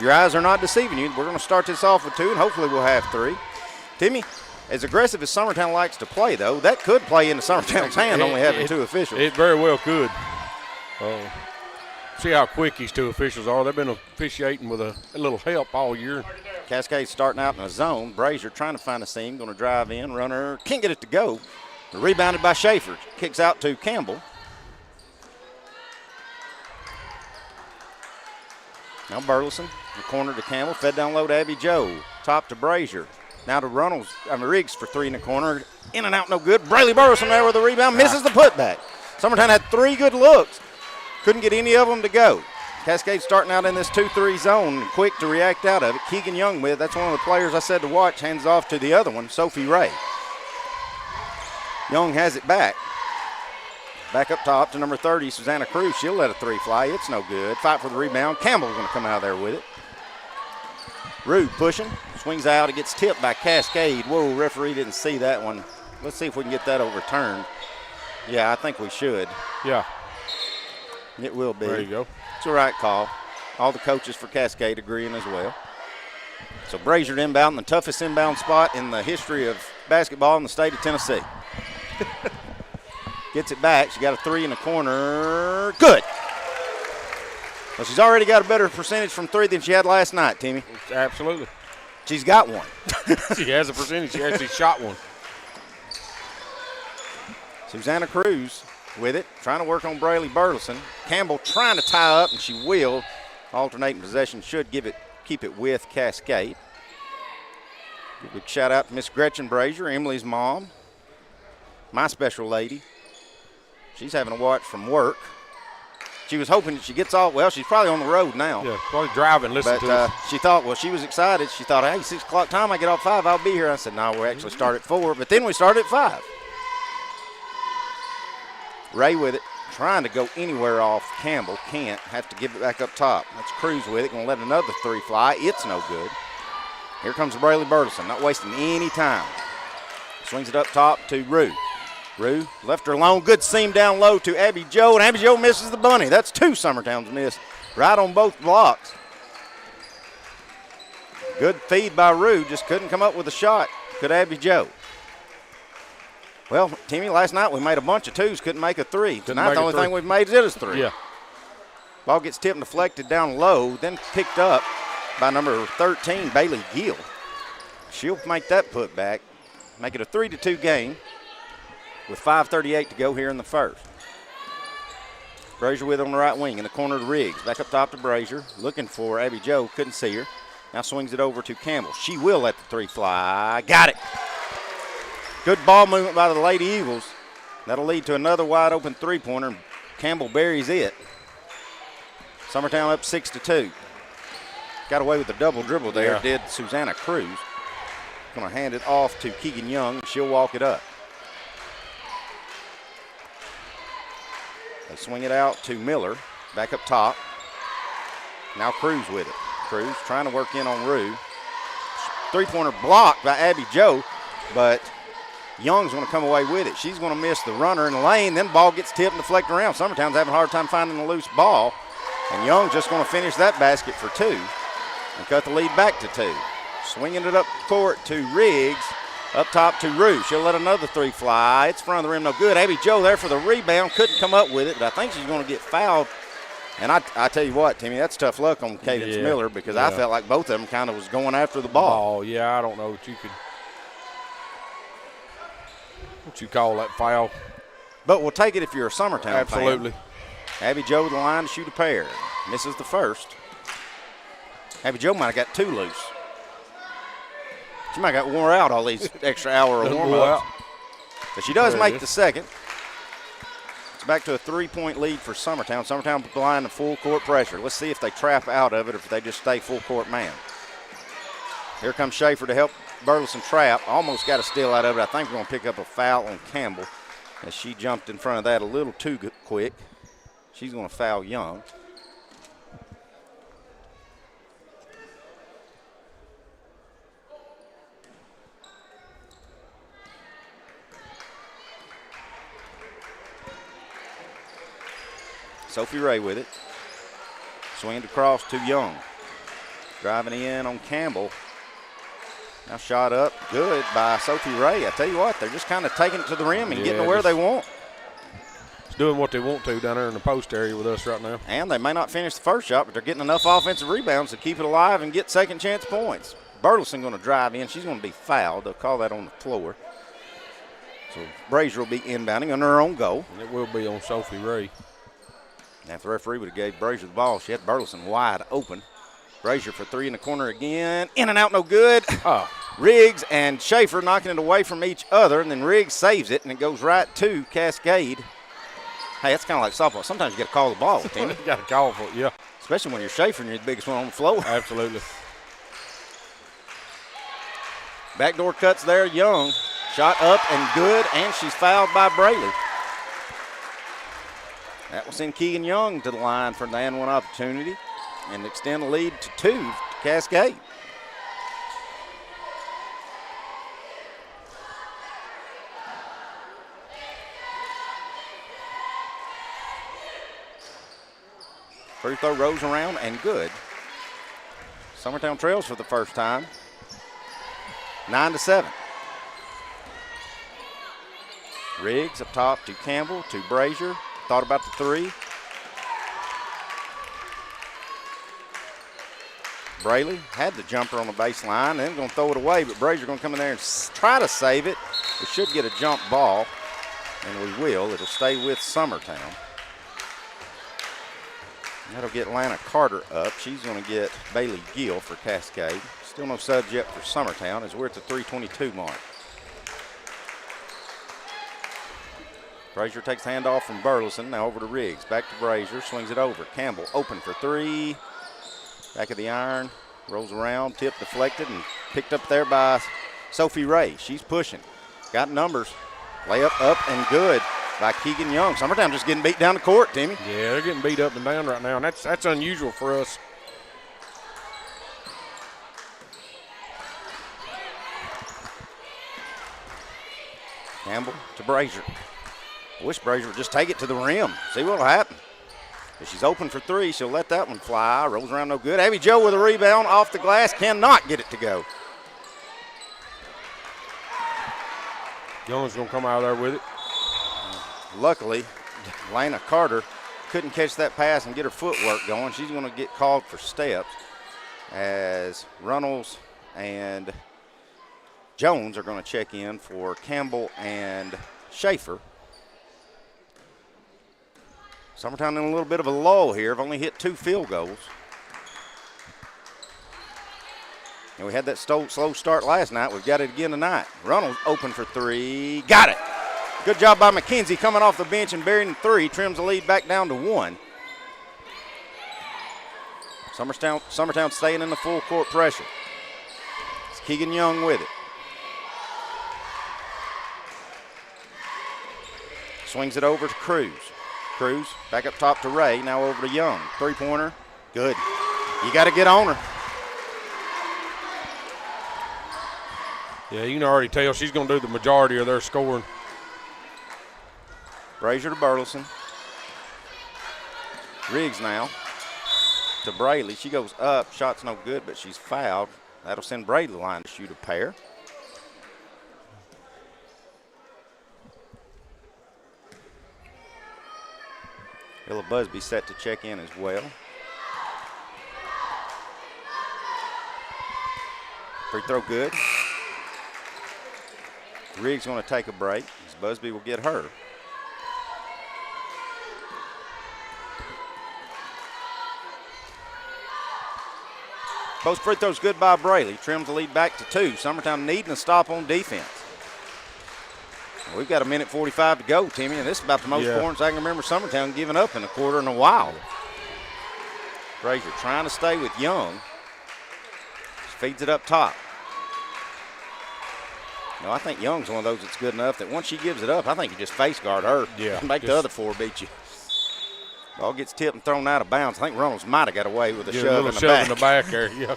your eyes are not deceiving you. We're going to start this off with 2, and hopefully we'll have 3. Timmy, as aggressive as Summertown likes to play, though, that could play into Summertown's hand, only having 2 officials. It very well could. See how quick these 2 officials are. They've been officiating with a little help all year. Cascade starting out in a zone. Brazier trying to find a seam, going to drive in. Runner can't get it to go. Rebounded by Schaefer. Kicks out to Campbell. Now Burleson, the corner to Campbell, fed down low to Abby Joe. Top to Brazier. Now to Riggs for 3 in the corner. In and out, no good. Braley Burleson there with the rebound, misses the putback. Summertown had 3 good looks. Couldn't get any of them to go. Cascade starting out in this 2-3 zone, quick to react out of it. Keegan Young that's one of the players I said to watch, hands off to the other one, Sophie Ray. Young has it back. Back up top to number 30, Susanna Cruz. She'll let a 3 fly. It's no good. Fight for the rebound. Campbell's going to come out of there with it. Rude pushing. Swings out. It gets tipped by Cascade. Whoa, referee didn't see that one. Let's see if we can get that overturned. Yeah, I think we should. Yeah. It will be. There you go. It's the right call. All the coaches for Cascade agreeing as well. So Brazier inbound, the toughest inbound spot in the history of basketball in the state of Tennessee. Gets it back. She got a 3 in the corner. Good. Well, she's already got a better percentage from 3 than she had last night, Timmy. Absolutely. She's got one. She has a percentage. She actually shot one. Susanna Cruz with it, trying to work on Braley Burleson. Campbell trying to tie up, and she will. Alternating possession should keep it with Cascade. Give a big shout out to Miss Gretchen Brazier, Emily's mom, my special lady. She's having a watch from work. She was hoping that she gets off. Well, she's probably on the road now. Yeah, probably driving, listening to us. She thought, well, she was excited. She thought, hey, 6 o'clock time, I get off 5, I'll be here. I said, no, we actually start at 4, but then we start at 5. Ray with it, trying to go anywhere off Campbell. Can't. Have to give it back up top. That's Cruz with it. Going to let another 3 fly. It's no good. Here comes Braley Burleson, not wasting any time. Swings it up top to Rue. Rue left her alone. Good seam down low to Abby Joe, and Abby Joe misses the bunny. That's 2 Summertown's missed right on both blocks. Good feed by Rue. Just couldn't come up with a shot. Could Abby Joe. Well, Timmy, last night we made a bunch of 2s, couldn't make a 3. Tonight the only thing we've made is 3. Yeah. Ball gets tipped and deflected down low, then picked up by number 13, Bailey Gill. She'll make that put back, make it a 3-2 game with 5:38 to go here in the first. Brazier with it on the right wing in the corner to Riggs. Back up top to Brazier, looking for Abby Joe, couldn't see her. Now swings it over to Campbell. She will let the 3 fly. Got it. Good ball movement by the Lady Eagles. That'll lead to another wide open 3-pointer. Campbell buries it. Summertown up 6-2. Got away with the double dribble there, did Susanna Cruz. Going to hand it off to Keegan Young. She'll walk it up. They swing it out to Miller. Back up top. Now Cruz with it. Cruz trying to work in on Rue. 3-pointer blocked by Abby Joe, but Young's going to come away with it. She's going to miss the runner in the lane. Then the ball gets tipped and deflected around. Summertown's having a hard time finding a loose ball. And Young's just going to finish that basket for 2 and cut the lead back to 2. Swinging it up court to Riggs. Up top to Rue. She'll let another 3 fly. It's front of the rim, no good. Abby Joe there for the rebound. Couldn't come up with it, but I think she's going to get fouled. And I tell you what, Timmy, that's tough luck on Cadence Miller because I felt like both of them kind of was going after the ball. Oh, yeah, I don't know what you call that foul. But we'll take it if you're a Summertown Absolutely. fan. Abby Joe with the line to shoot a pair. Misses the first. Abby Joe might have got 2 loose. She might have got wore out all these extra hour of warm-ups. But she does make the second. It's back to a 3-point lead for Summertown. Summertown applying the full court pressure. Let's see if they trap out of it or if they just stay full court man. Here comes Schaefer to help Burleson trap. Almost got a steal out of it. I think we're going to pick up a foul on Campbell as she jumped in front of that a little too quick. She's going to foul Young. Sophie Ray with it. Swinging across to Young. Driving in on Campbell. Now shot up, good by Sophie Ray. I tell you what, they're just kind of taking it to the rim and getting to where they want. It's doing what they want to down there in the post area with us right now. And they may not finish the first shot, but they're getting enough offensive rebounds to keep it alive and get second chance points. Burleson going to drive in. She's going to be fouled. They'll call that on the floor. So Brazier will be inbounding under her own goal. And it will be on Sophie Ray. Now if the referee would have gave Brazier the ball, she had Burleson wide open. Brazier for three in the corner again. In and out, no good. Oh. Riggs and Schaefer knocking it away from each other, and then Riggs saves it, and it goes right to Cascade. Hey, that's kind of like softball. Sometimes you got to call the ball, Timmy. You got to call for it, yeah. Especially when you're Schaefer and you're the biggest one on the floor. Absolutely. Backdoor cuts there, Young. Shot up and good, and she's fouled by Braley. That will send Keegan Young to the line for an and one opportunity and extend the lead to 2 to Cascade. Free throw rolls around and good. Summertown trails for the first time. 9-7. Riggs up top to Campbell, to Brazier. Thought about the three. Braley had the jumper on the baseline, then going to throw it away, but Brazier going to come in there and try to save it. We should get a jump ball, and we will. It'll stay with Summertown. That'll get Lana Carter up. She's going to get Bailey Gill for Cascade. Still no subs yet for Summertown as we're at the 3:22 mark. Brazier takes the handoff from Burleson. Now over to Riggs. Back to Brazier. Swings it over. Campbell open for three. Back of the iron. Rolls around. Tip deflected and picked up there by Sophie Ray. She's pushing. Got numbers. Layup up and good by Keegan Young. Summertown just getting beat down the court, Timmy. Yeah, they're getting beat up and down right now, and that's unusual for us. Campbell to Brazier. I wish Brazier would just take it to the rim. See what will happen. If she's open for three, she'll let that one fly. Rolls around no good. Abby Joe with a rebound off the glass. Cannot get it to go. Young's going to come out there with it. Luckily, Lana Carter couldn't catch that pass and get her footwork going. She's going to get called for steps as Runnels and Jones are going to check in for Campbell and Schaefer. Summertown in a little bit of a lull here. Have only hit 2 field goals. And we had that slow start last night. We've got it again tonight. Runnels open for three. Got it. Good job by McKenzie coming off the bench and burying 3. Trims the lead back down to 1. Summertown staying in the full court pressure. It's Keegan Young with it. Swings it over to Cruz. Cruz back up top to Ray. Now over to Young. 3-pointer. Good. You got to get on her. Yeah, you can already tell she's going to do the majority of their scoring. Brazier to Burleson. Riggs now to Braley. She goes up. Shot's no good, but she's fouled. That'll send Braley to the line to shoot a pair. Ella Busby set to check in as well. Free throw good. Riggs going to take a break as Busby will get her. Both free throws good by Braley. Trims the lead back to 2. Summertown needing a stop on defense. We've got 1:45 to go, Timmy, and this is about the most points I can remember Summertown giving up in a quarter in a while. Brazier trying to stay with Young. Feeds it up top. No, I think Young's one of those that's good enough that once she gives it up, I think you just face guard her. Yeah. And make the other 4 beat you. Ball gets tipped and thrown out of bounds. I think Runnels might have got away with a shove in the back. In the back there, yeah.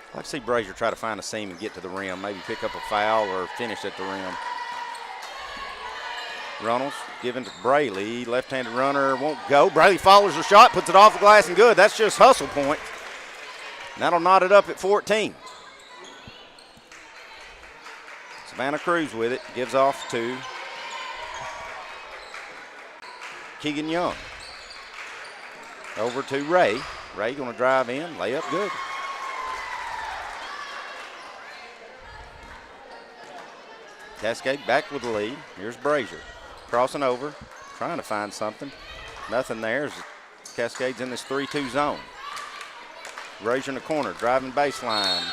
I'd like to see Brazier try to find a seam and get to the rim, maybe pick up a foul or finish at the rim. Runnels giving to Braley. Left-handed runner won't go. Braley follows the shot, puts it off the glass and good. That's just hustle point. And that'll knot it up at 14. Savannah Cruz with it. Gives off to Keegan Young. Over to Ray. Ray going to drive in. Layup good. Cascade back with the lead. Here's Brazier. Crossing over. Trying to find something. Nothing there as Cascade's in this 3-2 zone. Brazier in the corner. Driving baseline.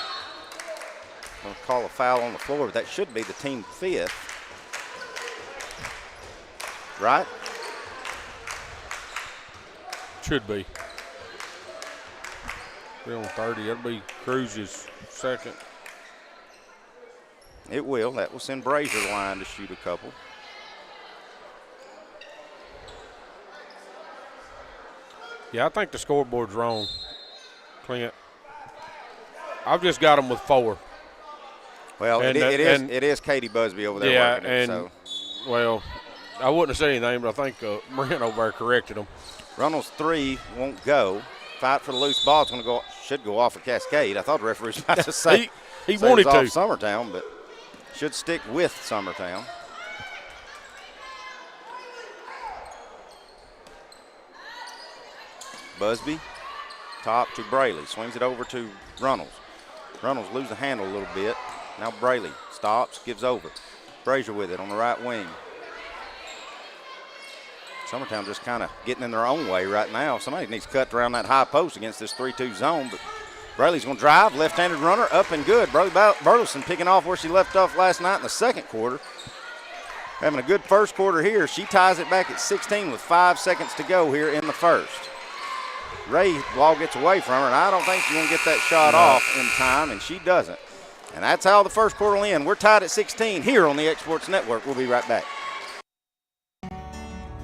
Going to call a foul on the floor. That should be the team 5th. Right? Should be. We're on 30. That'll be Cruz's second. It will. That will send Brazier the line to shoot a couple. Yeah, I think the scoreboard's wrong, Clint. I've just got them with 4. Well, and, it is Katie Busby over there. Yeah, working and it, so. Well, I wouldn't have said anything, but I think Marin over there corrected them. Runnels 3 won't go. Fight for the loose ball. It's going to should go off of Cascade. I thought the referee was about to say he say wanted it was to. off Summertown, but should stick with Summertown. Busby, top to Braley. Swings it over to Runnels. Runnels lose the handle a little bit. Now Braley stops, gives over. Brazier with it on the right wing. Summertown just kind of getting in their own way right now. Somebody needs to cut around that high post against this 3-2 zone. But Braley's going to drive. Left-handed runner up and good. Braley Burleson picking off where she left off last night in the second quarter. Having a good first quarter here. She ties it back at 16 with 5 seconds to go here in the first. Ray ball gets away from her, and I don't think she's going to get that shot off in time, and she doesn't. And that's how the first quarter will end. We're tied at 16 here on the Exports Network. We'll be right back.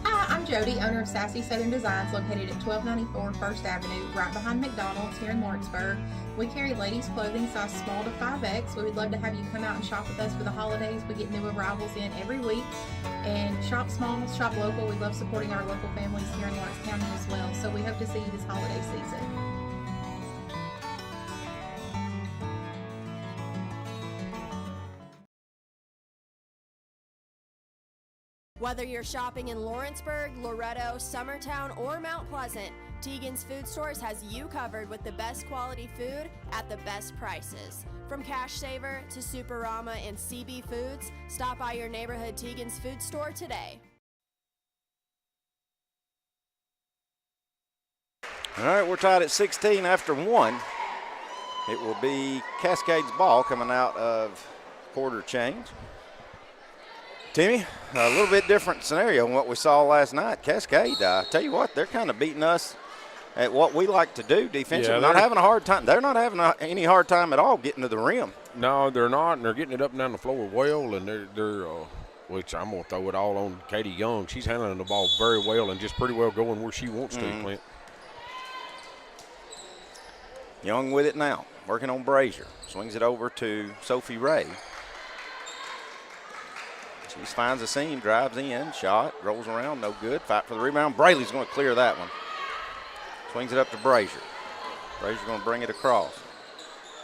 I'm Jody, owner of Sassy Southern Designs, located at 1294 First Avenue, right behind McDonald's here in Lawrenceburg. We carry ladies' clothing size small to 5X. We would love to have you come out and shop with us for the holidays. We get new arrivals in every week. And shop small, shop local. We love supporting our local families here in Lawrence County as well. So we hope to see you this holiday season. Whether you're shopping in Lawrenceburg, Loretto, Summertown, or Mount Pleasant, Teagan's Food Stores has you covered with the best quality food at the best prices. From Cash Saver to Superama and CB Foods, stop by your neighborhood Teagan's Food Store today. All right, we're tied at 16 after 1. It will be Cascade's ball coming out of quarter change. Timmy, a little bit different scenario than what we saw last night. Cascade, I tell you what, they're kind of beating us at what we like to do defensively. Yeah, not having a hard time. They're not having any hard time at all getting to the rim. No, they're not, and they're getting it up and down the floor well, and they're which I'm going to throw it all on Katie Young. She's handling the ball very well and just pretty well going where she wants to, Clint. Young with it now, working on Brazier. Swings it over to Sophie Ray. She finds a seam, drives in, shot, rolls around, no good. Fight for the rebound. Braley's going to clear that one. Swings it up to Brazier. Brazier's going to bring it across.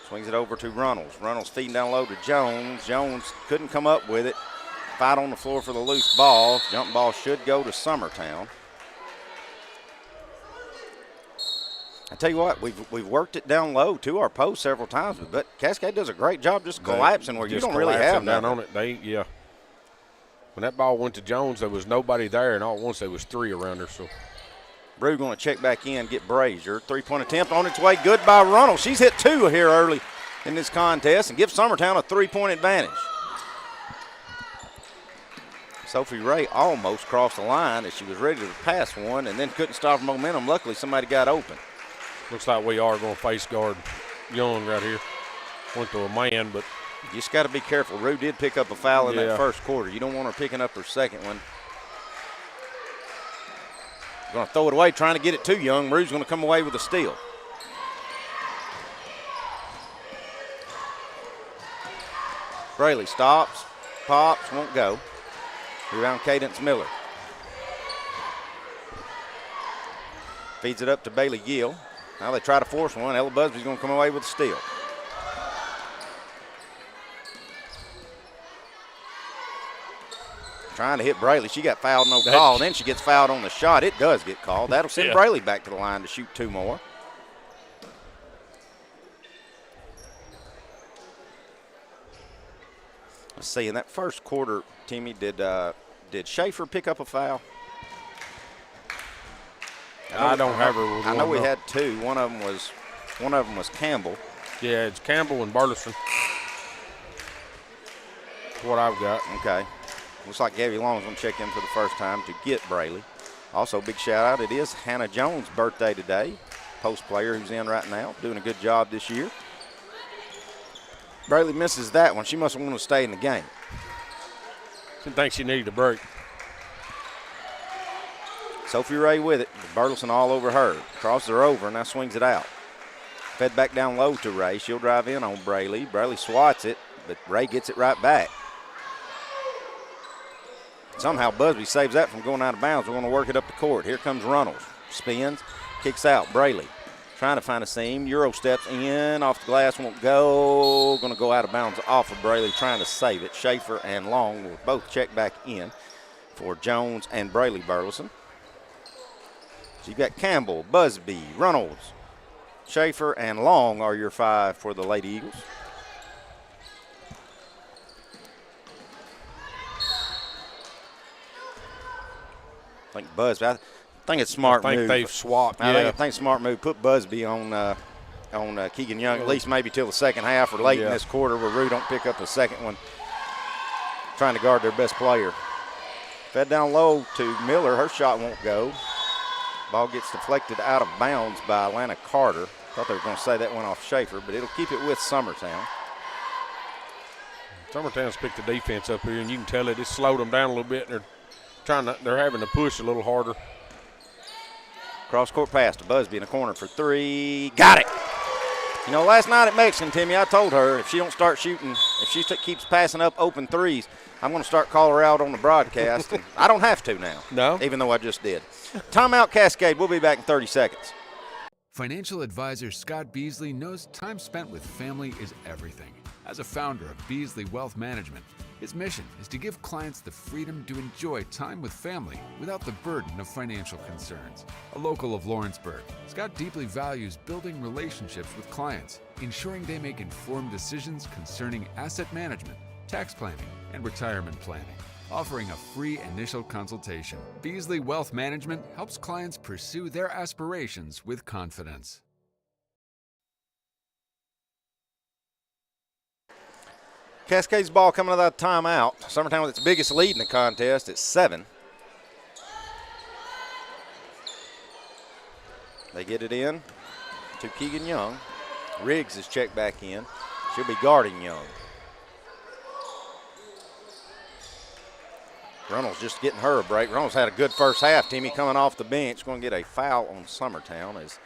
Swings it over to Runnels. Runnels feeding down low to Jones. Jones couldn't come up with it. Fight on the floor for the loose ball. Jump ball should go to Summertown. I tell you what, we've worked it down low to our post several times, but Cascade does a great job just collapsing where you don't really have down nothing. on it. Yeah. When that ball went to Jones, there was nobody there, and all at once there was 3 around her. So, Brew going to check back in, get Brazier. 3-point attempt on its way. Good by Runnels. She's hit 2 here early in this contest and gives Summertown a 3-point advantage. Sophie Ray almost crossed the line as she was ready to pass one and then couldn't stop her momentum. Luckily, somebody got open. looks like we are going to face guard Young right here. Went to a man, but you just got to be careful. Rue did pick up a foul in that first quarter. You don't want her picking up her second one. Going to throw it away, trying to get it to Young. Rue's going to come away with a steal. Braley stops, pops, won't go. Rebound Cadence Miller. Feeds it up to Bailey Gill. Now they try to force one. Ella Busby's going to come away with a steal. Trying to hit Braley. She got fouled, no call. Then she gets fouled on the shot. It does get called. That'll send Braley back to the line to shoot 2 more. Let's see, in that first quarter, Timmy, did Schaefer pick up a foul? I don't have her. I know we had 2. One of them was Campbell. Yeah, it's Campbell and Burleson. That's what I've got. Okay. Looks like Gabby Long's going to check in for the first time to get Braley. Also, big shout out, it is Hannah Jones' birthday today. Post player who's in right now, doing a good job this year. Braley misses that one. She must want to stay in the game. Didn't think she needed a break. Sophie Ray with it. Burleson all over her. Crosses her over, now swings it out. Fed back down low to Ray. She'll drive in on Braley. Braley swats it, but Ray gets it right back. Somehow Busby saves that from going out of bounds. We're going to work it up the court. Here comes Runnels. Spins, kicks out. Braley trying to find a seam. Euro steps in, off the glass, won't go. Going to go out of bounds off of Braley, trying to save it. Schaefer and Long will both check back in for Jones and Braley Burleson. So you've got Campbell, Busby, Runnels, Schaefer, and Long are your 5 for the Lady Eagles. I think Busby, I think it's smart move. I think they've swapped. I think smart move. Put Busby on Keegan Young, at least maybe till the second half or late in this quarter where Rue don't pick up a second one. Trying to guard their best player. Fed down low to Miller. Her shot won't go. Ball gets deflected out of bounds by Atlanta Carter. Thought they were going to say that went off Schaefer, but it'll keep it with Summertown. Summertown's picked the defense up here, and you can tell it slowed them down a little bit. And they're having to push a little harder. Cross court pass to Busby in the corner for 3. Got it. You know, last night at Mexican, Timmy, I told her if she don't start shooting, if she keeps passing up open threes, I'm going to start calling her out on the broadcast. And I don't have to now. No. Even though I just did. Timeout Cascade. We'll be back in 30 seconds. Financial advisor Scott Beasley knows time spent with family is everything. As a founder of Beasley Wealth Management, his mission is to give clients the freedom to enjoy time with family without the burden of financial concerns. A local of Lawrenceburg, Scott deeply values building relationships with clients, ensuring they make informed decisions concerning asset management, tax planning, and retirement planning. Offering a free initial consultation, Beasley Wealth Management helps clients pursue their aspirations with confidence. Cascade's ball coming out of that timeout. Summertown with its biggest lead in the contest at 7. They get it in to Keegan Young. Riggs is checked back in. She'll be guarding Young. Runnels just getting her a break. Runnels had a good first half. Timmy coming off the bench. Going to get a foul on Summertown as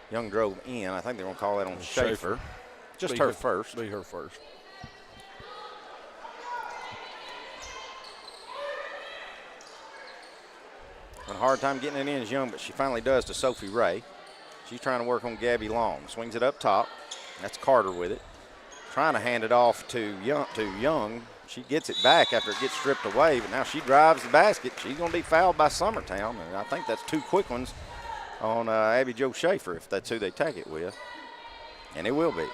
Young drove in. I think they're going to call that on Schaefer. Just her first. Be her first. Had a hard time getting it in as Young, but she finally does to Sophie Ray. She's trying to work on Gabby Long. Swings it up top. That's Carter with it. Trying to hand it off to Young. She gets it back after it gets stripped away, but now she drives the basket. She's going to be fouled by Summertown, and I think that's 2 quick ones on Abby Jo Schaefer if that's who they tag it with, and it will be.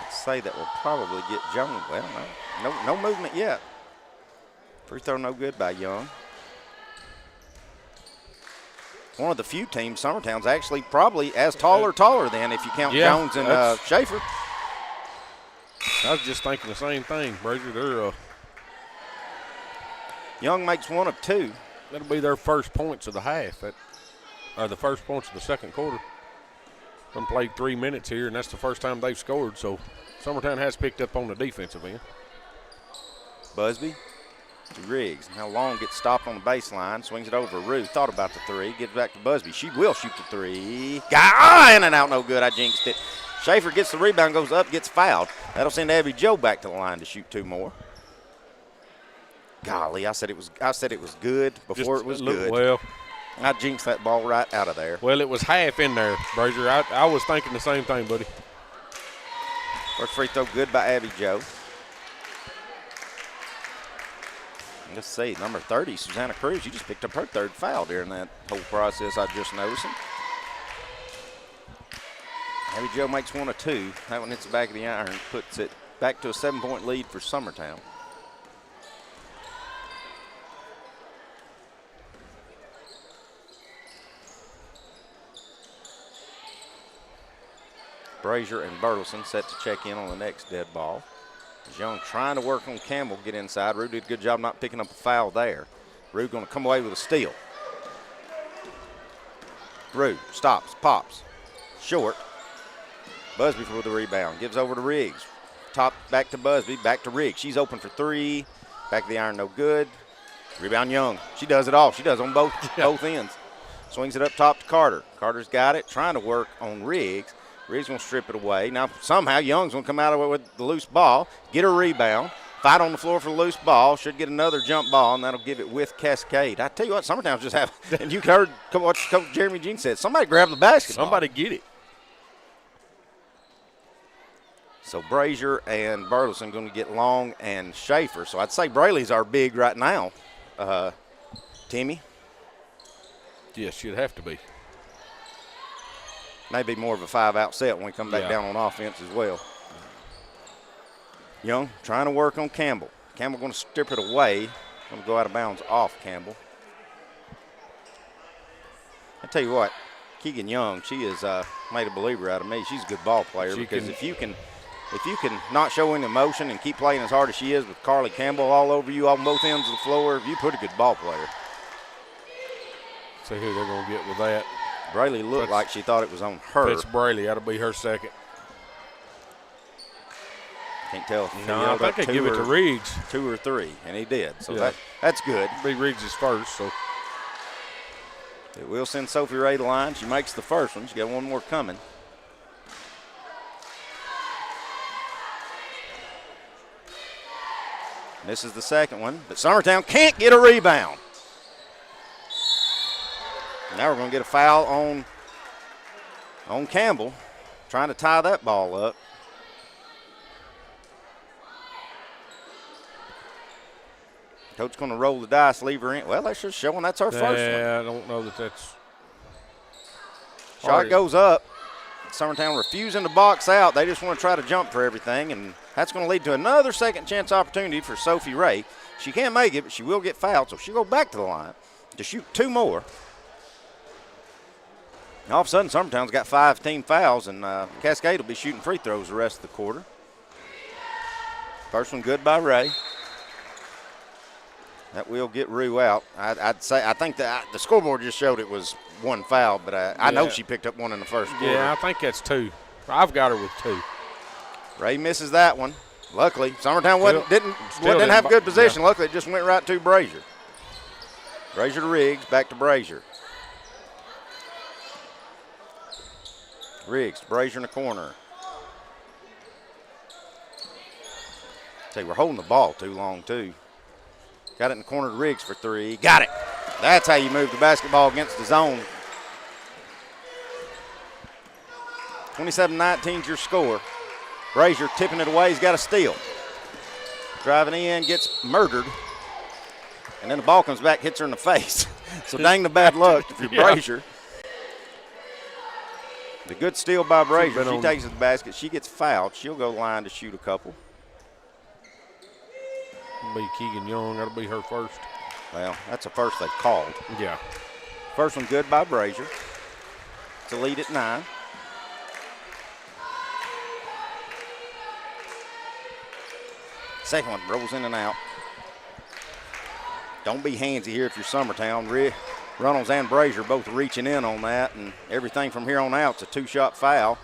Let's say that will probably get Jones. Well, no movement yet. Free throw no good by Young. One of the few teams, Summertown's actually probably as taller than if you count Jones and Schaefer. I was just thinking the same thing, Brazier. They're Young makes 1 of 2. That'll be their first points of the half, or the first points of the second quarter. They played 3 minutes here, and that's the first time they've scored. So Summertown has picked up on the defensive end. Busby to Riggs. Now Long gets stopped on the baseline, swings it over to Rue. Thought about the three, gets back to Busby. She will shoot the three. In and out, no good. I jinxed it. Schaefer gets the rebound, goes up, gets fouled. That'll send Abby Joe back to the line to shoot 2 more. Golly, I said it was good before it was good. Well, I jinxed that ball right out of there. Well, it was half in there, Brazier. I was thinking the same thing, buddy. First free throw good by Abby Joe. Let's see, number 30, Susanna Cruz. She just picked up her 3rd foul during that whole process I just noticed. Abby Joe makes 1 of 2. That one hits the back of the iron, puts it back to a 7-point lead for Summertown. Brazier and Bertelson set to check in on the next dead ball. Young trying to work on Campbell, get inside. Rue did a good job not picking up a foul there. Rue going to come away with a steal. Rue stops, pops, short. Busby for the rebound, gives over to Riggs. Top back to Busby, back to Riggs. She's open for 3. Back of the iron, no good. Rebound Young. She does it all. She does on both ends. Swings it up top to Carter. Carter's got it, trying to work on Riggs. Riggs going to strip it away. Now, somehow Young's going to come out of it with the loose ball, get a rebound, fight on the floor for the loose ball, should get another jump ball, and that'll give it with Cascade. I tell you what, Summertown's just have, and you heard what Coach Jeremy Jean said, somebody grab the basketball. Somebody get it. So Brazier and Burleson going to get Long and Schaefer. So I'd say Brayley's our big right now, Timmy. Yes, she'd have to be. Maybe more of a 5-out set when we come back down on offense as well. Young trying to work on Campbell. Campbell going to strip it away. Going to go out of bounds off Campbell. I tell you what, Keegan Young, she has made a believer out of me. She's a good ball player because if you can not show any emotion and keep playing as hard as she is with Carly Campbell all over you on both ends of the floor, you put a good ball player. See who they're going to get with that. Brayley looked like she thought it was on her. It's Brayley. That'll be her second. Can't tell if I think they give it to Riggs. 2 or 3, and he did. So that's good. It'll be Riggs' first. So it will send Sophie Ray to the line. She makes the first one. She got 1 more coming. This is the second one, but Summertown can't get a rebound. Now we're going to get a foul on Campbell, trying to tie that ball up. Coach going to roll the dice, leave her in. Well, that's just showing that's her first one. Yeah, I don't know that that's. Shot goes up. Summertown refusing to box out. They just want to try to jump for everything, and that's going to lead to another second chance opportunity for Sophie Ray. She can't make it, but she will get fouled, so she'll go back to the line to shoot 2 more. And all of a sudden, Summertown's got 5 team fouls, and Cascade will be shooting free throws the rest of the quarter. First one good by Ray. That will get Rue out. I think that the scoreboard just showed it was 1 foul, but I know she picked up 1 in the first quarter. Yeah, I think that's 2. I've got her with 2. Ray misses that one. Luckily, Summertown didn't have good position. Luckily, it just went right to Brazier. Brazier to Riggs, back to Brazier. Riggs, Brazier in the corner. Tell you, we're holding the ball too long, too. Got it in the corner to Riggs for 3. Got it. That's how you move the basketball against the zone. 27-19 is your score. Brazier tipping it away. He's got a steal. Driving in, gets murdered. And then the ball comes back, hits her in the face. So dang the bad luck if you're Brazier. The good steal by Brazier. She takes it to the basket. She gets fouled. She'll go line to shoot a couple. It'll be Keegan Young. That'll be her first. Well, that's the first they've called. Yeah. First one good by Brazier. It's a lead at 9. Second one rolls in and out. Don't be handsy here if you're Summertown. Runnels and Brazier both reaching in on that, and everything from here on out is a 2-shot foul.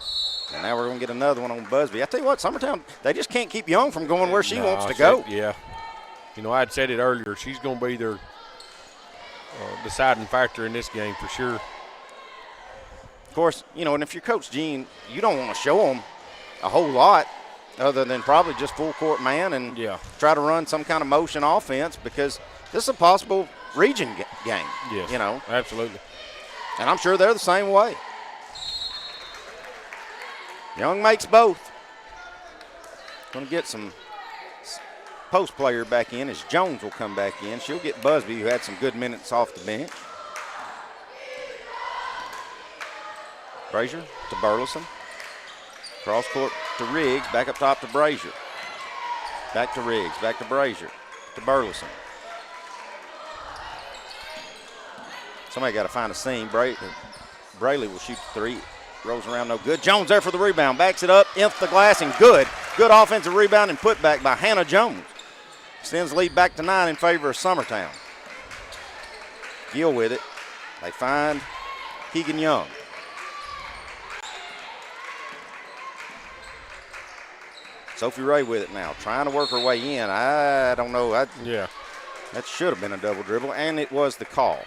And now we're going to get another one on Busby. I tell you what, Summertown, they just can't keep Young from going where she wants to go. Yeah. You know, I had said it earlier. She's going to be their deciding factor in this game for sure. Of course, you know, and if you're Coach Gene, you don't want to show them a whole lot other than probably just full court man and try to run some kind of motion offense because this is a possible region game. Yes, you know. Absolutely. And I'm sure they're the same way. Young makes both. Going to get some post player back in as Jones will come back in. She'll get Busby, who had some good minutes off the bench. Brazier to Burleson. Cross court to Riggs, back up top to Brazier. Back to Riggs, back to Brazier, to Burleson. Somebody got to find a seam. Braley will shoot the three. Rolls around, no good. Jones there for the rebound. Backs it up, into the glass, and good. Good offensive rebound and putback by Hannah Jones. Extends lead back to 9 in favor of Summertown. Gill with it. They find Keegan Young. Sophie Ray with it now, trying to work her way in. I don't know. That should have been a double dribble, and it was the call.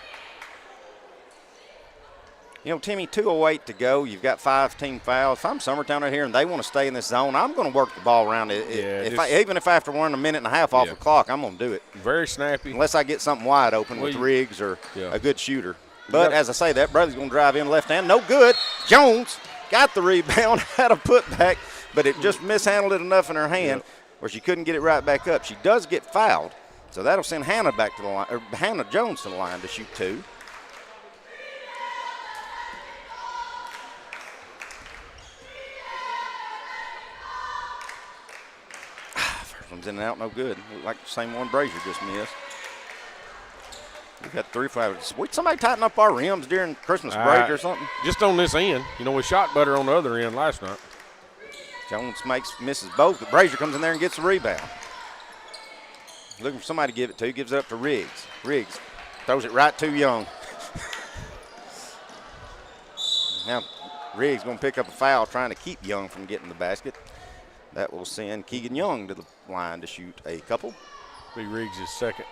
You know, Timmy, 2:08 to go. You've got 5 team fouls. If I'm Summertown out here and they want to stay in this zone, I'm going to work the ball around it. Even if I have to run a minute and a half off the clock, I'm going to do it. Very snappy. Unless I get something wide open with Riggs or a good shooter. But as I say that, Bradley's going to drive in left hand. No good. Jones got the rebound, had a putback, but it just mishandled it enough in her hand where she couldn't get it right back up. She does get fouled, so that'll send Hannah back to the line, or Hannah Jones to the line to shoot 2. One's in and out, no good. Like the same one Brazier just missed. We've got 3 fouls. Would somebody tighten up our rims during Christmas break or something? Just on this end. You know, we shot better on the other end last night. Jones misses both, but Brazier comes in there and gets the rebound. Looking for somebody to give it to. Gives it up to Riggs. Riggs throws it right to Young. Now, Riggs going to pick up a foul trying to keep Young from getting the basket. That will send Keegan Young to the line to shoot a couple. Be Riggs' second.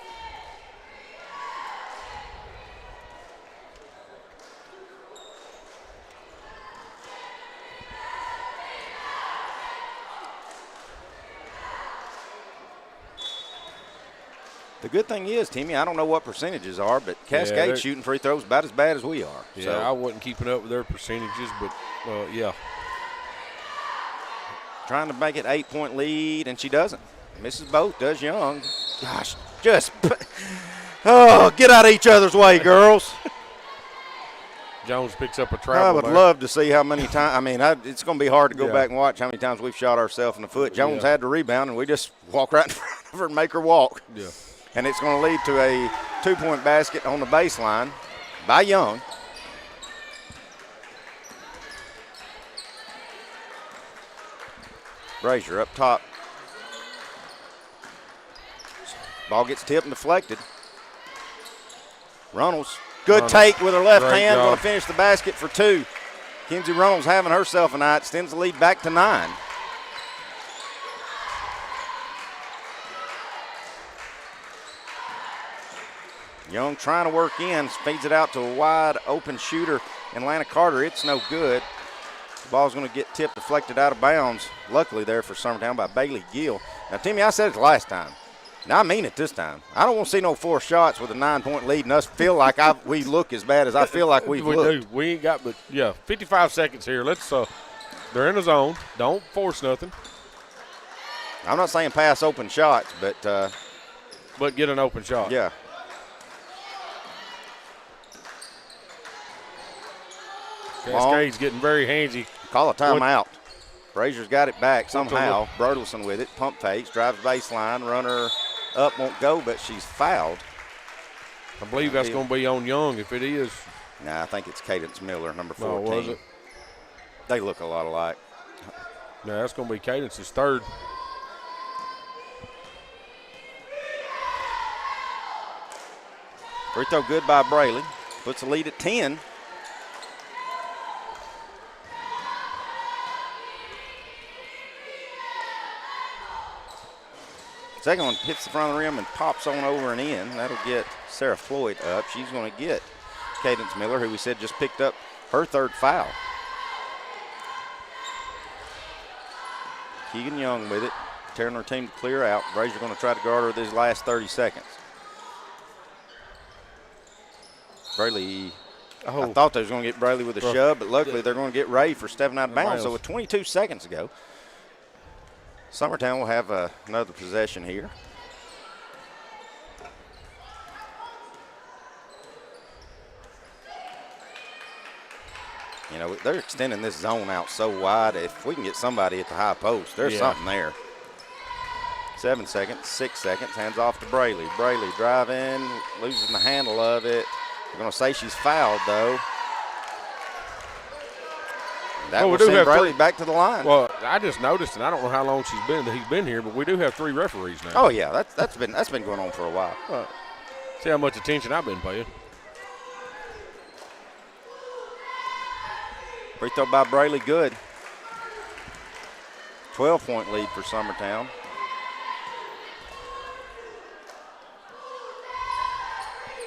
The good thing is, Timmy, I don't know what percentages are, but Cascade shooting free throws about as bad as we are. Yeah, so. I wasn't keeping up with their percentages, but, Trying to make it 8-point lead, and she doesn't. Misses both, does Young. Gosh, get out of each other's way, girls. Jones picks up a travel. I would love to see how many times. I mean, it's going to be hard to go back and watch how many times we've shot ourselves in the foot. Jones had the rebound, and we just walk right in front of her and make her walk. Yeah. And it's going to lead to a 2-point basket on the baseline by Young. Brazier up top. Ball gets tipped and deflected. Runnels, good take with her left hand, going to finish the basket for 2. Kenzie Runnels having herself a night, extends the lead back to 9. Young trying to work in, feeds it out to a wide open shooter, Atlanta Carter. It's no good. The ball's going to get tipped, deflected out of bounds. Luckily there for Summertown by Bailey Gill. Now, Timmy, I said it the last time. Now, I mean it this time. I don't want to see no 4 shots with a 9-point lead and us feel like we look as bad as I feel like we've looked. We ain't got but, 55 seconds here. Let's they're in the zone. Don't force nothing. I'm not saying pass open shots, but get an open shot. Yeah. Cascade's getting very handsy. Call a timeout. Brazier's got it back somehow. Burleson with it. Pump fakes. Drives baseline. Runner up. Won't go, but she's fouled. I believe that's going to be on Young if it is. Nah, I think it's Cadence Miller, number 14. No, was it? They look a lot alike. No, that's going to be Cadence's third. Free throw good by Braley. Puts the lead at 10. Second one hits the front of the rim and pops on over and in. That'll get Sarah Floyd up. She's going to get Cadence Miller, who we said just picked up her third foul. Keegan Young with it, tearing her team to clear out. Brazier going to try to guard her with his last 30 seconds. Braley, I thought they was going to get Braley with a shove, but luckily they're going to get Ray for stepping out of bounds. So with 22 seconds to go, Summertown will have another possession here. You know, they're extending this zone out so wide. If we can get somebody at the high post, there's something there. 7 seconds, 6 seconds, hands off to Braley. Braley driving, losing the handle of it. We're going to say she's fouled, though. That will send Braley back to the line. Well, I just noticed, and I don't know how long he's been here, but we do have 3 referees now. Oh, yeah, that's been going on for a while. See how much attention I've been paying. Free throw by Braley, good. 12-point lead for Summertown.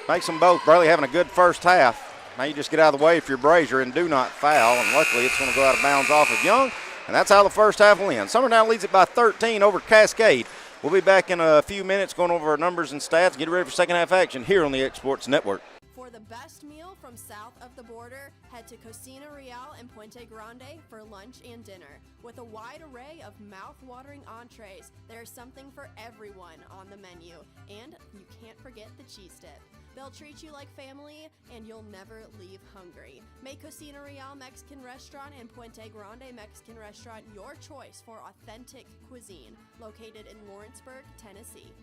Makes them both. Braley having a good first half. Now you just get out of the way if you're Brazier and do not foul, and luckily it's going to go out of bounds off of Young, and that's how the first half will end. Summertown leads it by 13 over Cascade. We'll be back in a few minutes going over our numbers and stats. Get ready for second half action here on the Exports Network. For the best meal from south of the border, head to Cocina Real and Puente Grande for lunch and dinner. With a wide array of mouth-watering entrees, there's something for everyone on the menu. And you can't forget the cheese dip. They'll treat you like family, and you'll never leave hungry. Make Cocina Real Mexican Restaurant and Puente Grande Mexican Restaurant your choice for authentic cuisine, located in Lawrenceburg, Tennessee.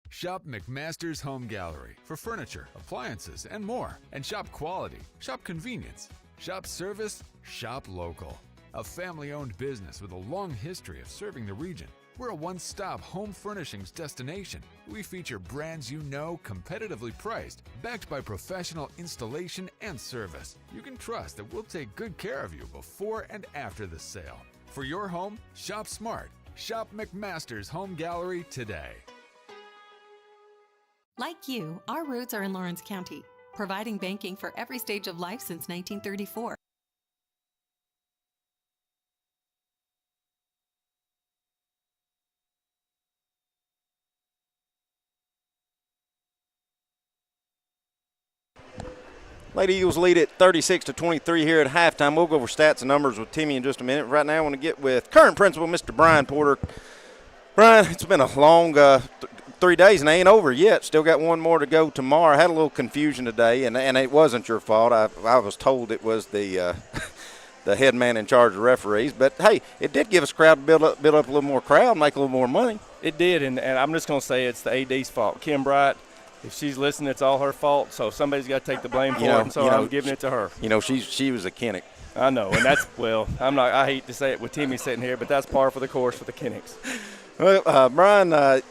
Shop McMaster's Home Gallery for furniture, appliances, and more. And shop quality, shop convenience, shop service, shop local. A family-owned business with a long history of serving the region. We're a one-stop home furnishings destination. We feature brands you know, competitively priced, backed by professional installation and service. You can trust that we'll take good care of you before and after the sale. For your home, shop smart. Shop McMaster's Home Gallery today. Like you, our roots are in Lawrence County, providing banking for every stage of life since 1934. Lady Eagles lead at 36-23 here at halftime. We'll go over stats and numbers with Timmy in just a minute. Right now I want to get with current principal, Mr. Brian Porter. Brian, it's been a long 3 days and they ain't over yet. Still got one more to go tomorrow. I had a little confusion today, and it wasn't your fault. I was told it was the the head man in charge of referees. But, hey, it did give us a crowd to build up a little more crowd, make a little more money. It did, and I'm just going to say it's the AD's fault. Kim Bright, if she's listening, it's all her fault. So somebody's got to take the blame for it, and so I'm giving it to her. You know, she was a Kinnick. I know, and that's well. I hate to say it with Timmy sitting here, but that's par for the course for the Kinnicks. Well, Brian,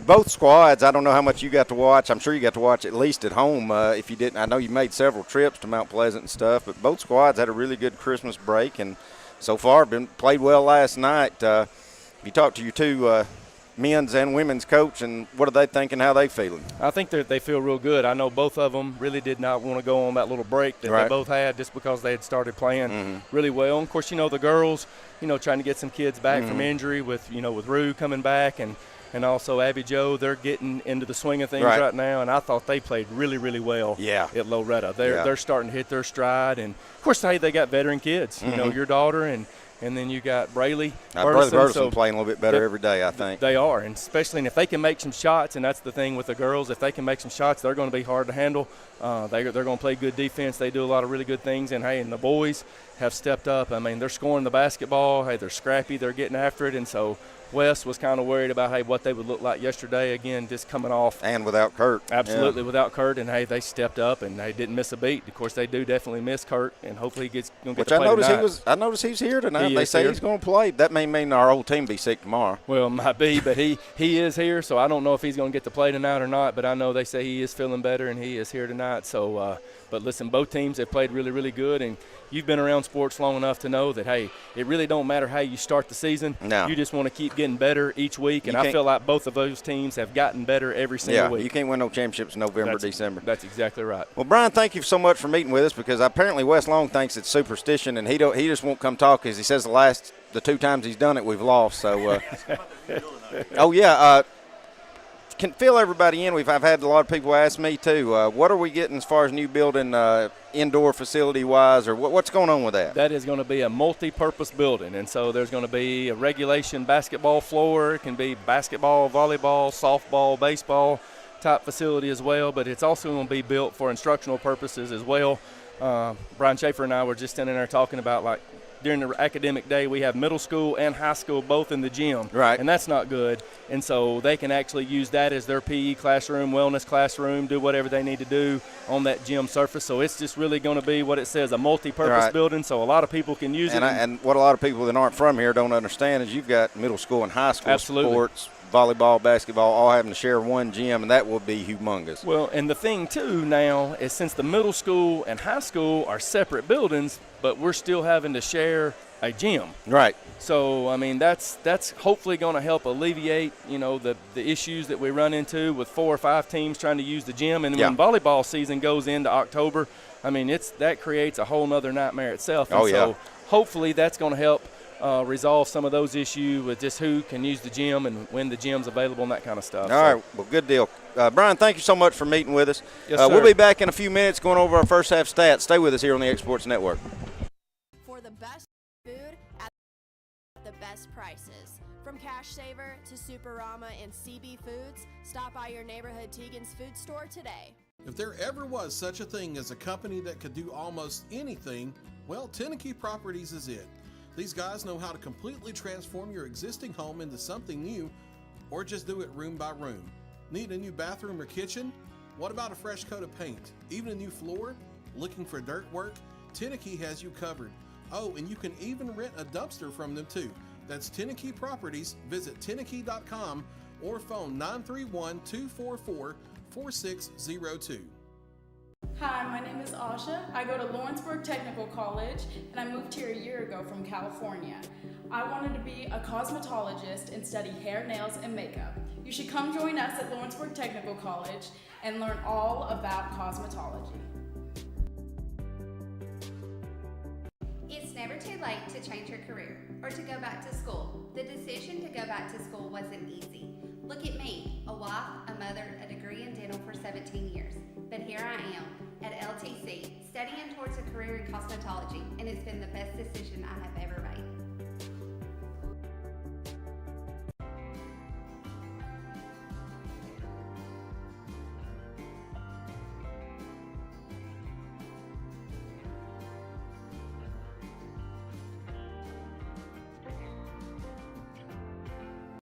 both squads, I don't know how much you got to watch. I'm sure you got to watch at least at home. If you didn't, I know you made several trips to Mount Pleasant and stuff, but both squads had a really good Christmas break, and so far played well last night. You talked to your two men's and women's coach, and what are they thinking, how they feeling? I think they feel real good. I know both of them really did not want to go on that little break that they both had just because they had started playing really well. And, of course, the girls, trying to get some kids back from injury with Rue coming back and also Abby Joe, they're getting into the swing of things right now, and I thought they played really, really well at Loretta. They're starting to hit their stride, and, of course, hey, they got veteran kids. Your daughter and then you got Braley Burleson playing a little bit better every day, I think. They are, and especially if they can make some shots, and that's the thing with the girls. If they can make some shots, they're going to be hard to handle. They're going to play good defense. They do a lot of really good things, and, hey, and the boys have stepped up. I mean, they're scoring the basketball. Hey, they're scrappy. They're getting after it, and so – Wes was kind of worried about, hey, what they would look like yesterday, again, just coming off. And without Kurt. Absolutely, without Kurt. And, hey, they stepped up, and they didn't miss a beat. Of course, they do definitely miss Kurt, and hopefully he's going to get to play tonight. I noticed he's here tonight. They say he's going to play. That may mean our whole team be sick tomorrow. Well, it might be, but he is here, so I don't know if he's going to get to play tonight or not, but I know they say he is feeling better, and he is here tonight. So, but listen, both teams have played really, really good, and, you've been around sports long enough to know that, hey, it really don't matter how you start the season. No. You just want to keep getting better each week, and I feel like both of those teams have gotten better every single week. You can't win no championships in November, December. That's exactly right. Well, Brian, thank you so much for meeting with us, because apparently Wes Long thinks it's superstition, and he just won't come talk because he says the 2 times he's done it, we've lost. So, can fill everybody in. I've had a lot of people ask me too. What are we getting as far as new building, indoor facility wise, or what's going on with that? That is going to be a multi-purpose building, and so there's going to be a regulation basketball floor. It can be basketball, volleyball, softball, baseball type facility as well. But it's also going to be built for instructional purposes as well. Brian Schaefer and I were just standing there talking about, like, during the academic day, we have middle school and high school both in the gym. Right. And that's not good. And so they can actually use that as their PE classroom, wellness classroom, do whatever they need to do on that gym surface. So it's just really going to be what it says, a multi-purpose building, so a lot of people can use it. And what a lot of people that aren't from here don't understand is you've got middle school and high school sports, volleyball, basketball, all having to share one gym, and that will be humongous. Well, and the thing, too, now is since the middle school and high school are separate buildings, but we're still having to share a gym. Right. So, I mean, that's hopefully going to help alleviate, the issues that we run into with 4 or 5 teams trying to use the gym. And when volleyball season goes into October, I mean, that creates a whole nother nightmare itself. And so hopefully that's going to help resolve some of those issues with just who can use the gym and when the gym's available and that kind of stuff. All right, well, good deal. Brian, thank you so much for meeting with us. Yes, sir. We'll be back in a few minutes going over our first half stats. Stay with us here on the Exports Network. For the best food at the best prices. From Cash Saver to Superama and CB Foods, stop by your neighborhood Tegan's food store today. If there ever was such a thing as a company that could do almost anything, well, Tenneke Properties is it. These guys know how to completely transform your existing home into something new, or just do it room by room. Need a new bathroom or kitchen? What about a fresh coat of paint? Even a new floor? Looking for dirt work? Tenneke has you covered. Oh, and you can even rent a dumpster from them too. That's Tenneke Properties. Visit Tenneke.com or phone 931-244-4602. Hi, my name is Asha. I go to Lawrenceburg Technical College, and I moved here a year ago from California. I wanted to be a cosmetologist and study hair, nails, and makeup. You should come join us at Lawrenceburg Technical College and learn all about cosmetology. It's never too late to change your career or to go back to school. The decision to go back to school wasn't easy. Look at me, a wife, a mother, a degree in dental for 17 years. But here I am at LTC, studying towards a career in cosmetology, and it's been the best decision I have ever made.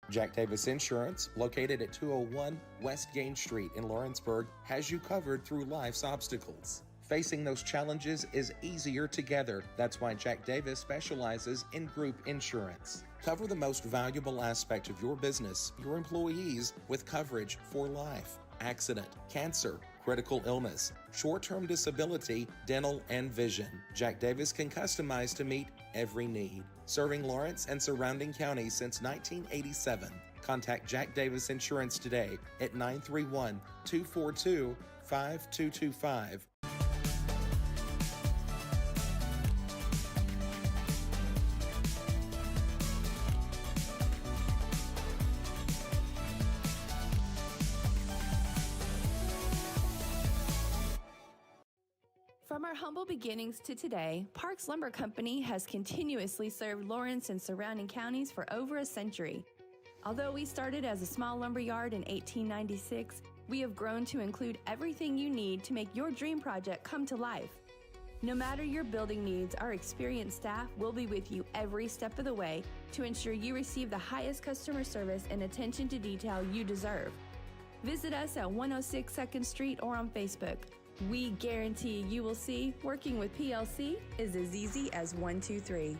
Jack Davis Insurance, located at 201 West Gain Street in Lawrenceburg, has you covered through life's obstacles. Facing those challenges is easier together. That's why Jack Davis specializes in group insurance. Cover the most valuable aspect of your business, your employees, with coverage for life, accident, cancer, critical illness, short-term disability, dental, and vision. Jack Davis can customize to meet every need. Serving Lawrence and surrounding counties since 1987. Contact Jack Davis Insurance today at 931-242-5225. From our humble beginnings to today, Parks Lumber Company has continuously served Lawrence and surrounding counties for over a century. Although we started as a small lumber yard in 1896, we have grown to include everything you need to make your dream project come to life. No matter your building needs, our experienced staff will be with you every step of the way to ensure you receive the highest customer service and attention to detail you deserve. Visit us at 106 2nd Street or on Facebook. We guarantee you will see working with PLC is as easy as 1, 2, 3.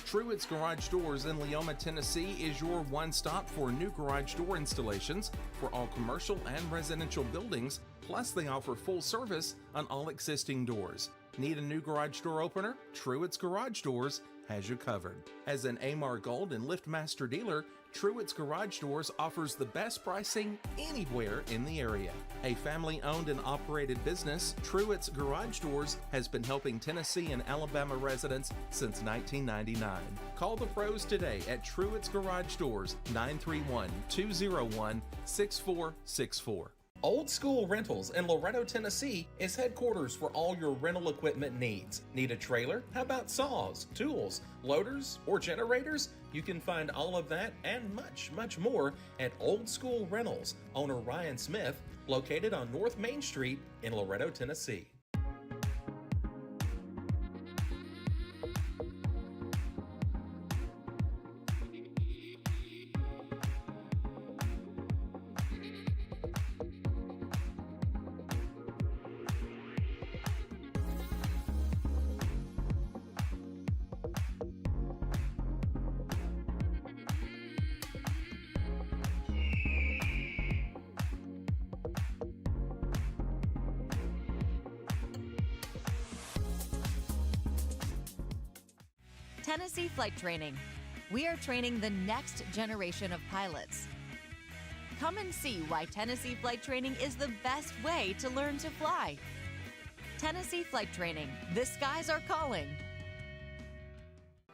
Truett's Garage Doors in Leoma, Tennessee is your one-stop for new garage door installations for all commercial and residential buildings, plus they offer full service on all existing doors. Need a new garage door opener? Truett's Garage Doors has you covered. As an Amar Gold and LiftMaster dealer, Truett's Garage Doors offers the best pricing anywhere in the area. A family-owned and operated business, Truett's Garage Doors has been helping Tennessee and Alabama residents since 1999. Call the pros today at Truett's Garage Doors, 931-201-6464. Old School Rentals in Loretto, Tennessee is headquarters for all your rental equipment needs. Need a trailer? How about saws, tools, loaders, or generators? You can find all of that and much, much more at Old School Rentals. Owner Ryan Smith, located on North Main Street in Loretto, Tennessee. Tennessee Flight Training. We are training the next generation of pilots. Come and see why Tennessee Flight Training is the best way to learn to fly. Tennessee Flight Training. The skies are calling.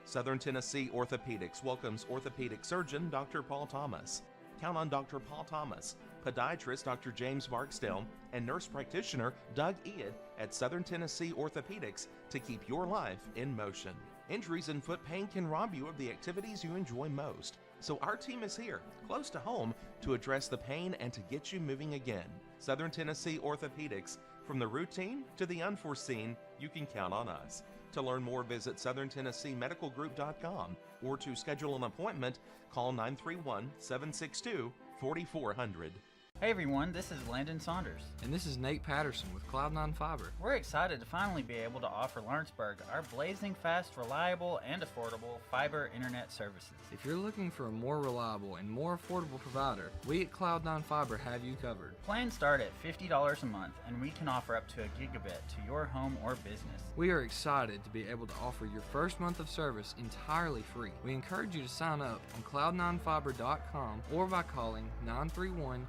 Southern Tennessee Orthopedics welcomes orthopedic surgeon Dr. Paul Thomas. Count on Dr. Paul Thomas, podiatrist Dr. James Barksdale, and nurse practitioner Doug Iad at Southern Tennessee Orthopedics to keep your life in motion. Injuries and foot pain can rob you of the activities you enjoy most. So our team is here, close to home, to address the pain and to get you moving again. Southern Tennessee Orthopedics. From the routine to the unforeseen, you can count on us. To learn more, visit SouthernTennesseeMedicalGroup.com or to schedule an appointment, call 931-762-4400. Hey everyone, this is Landon Saunders. And this is Nate Patterson with Cloud9 Fiber. We're excited to finally be able to offer Lawrenceburg our blazing fast, reliable, and affordable fiber internet services. If you're looking for a more reliable and more affordable provider, we at Cloud9 Fiber have you covered. Plans start at $50 a month, and we can offer up to a gigabit to your home or business. We are excited to be able to offer your first month of service entirely free. We encourage you to sign up on cloud9fiber.com or by calling 931.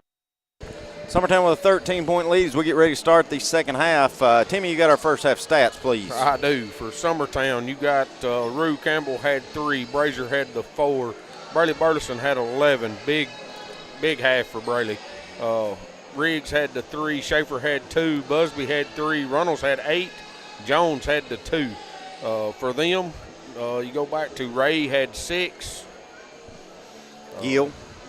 Summertown with a 13-point lead as we get ready to start the second half. Timmy, you got our first half stats, please. I do. For Summertown, you got Rue Campbell had 3, Brazier had the 4, Brayley Burleson had 11. Big half for Brayley. Riggs had the 3, Schaefer had 2, Busby had 3, Runnels had 8, Jones had the 2. For them, you go back to Ray had 6.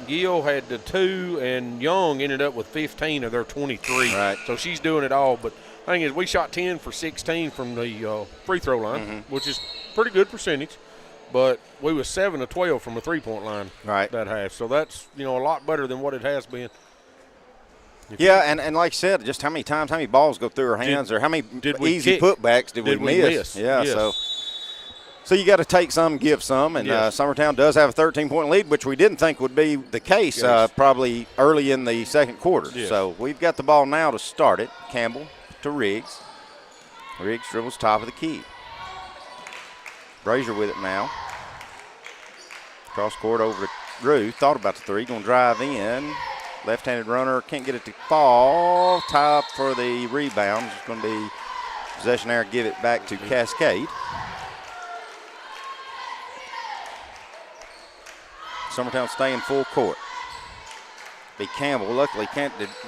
Gill had the 2, and Young ended up with 15 of their 23. Right. So she's doing it all. But the thing is, we shot 10 for 16 from the free throw line, which is pretty good percentage. But we was 7 of 12 from a three-point line that half. So that's, a lot better than what it has been. Yeah, and like I said, just how many balls go through our hands, or how many easy putbacks did we miss? Yeah, yes. So you got to take some, give some, and Summertown does have a 13-point lead, which we didn't think would be the case probably early in the second quarter. Yes. So we've got the ball now to start it. Campbell to Riggs. Riggs dribbles top of the key. Brazier with it now. Cross court over to Rue. Thought about the 3, going to drive in. Left-handed runner, can't get it to fall. Tie up for the rebound. It's going to be possession there, give it back to Cascade. Summertown staying full court. Be Campbell. Luckily,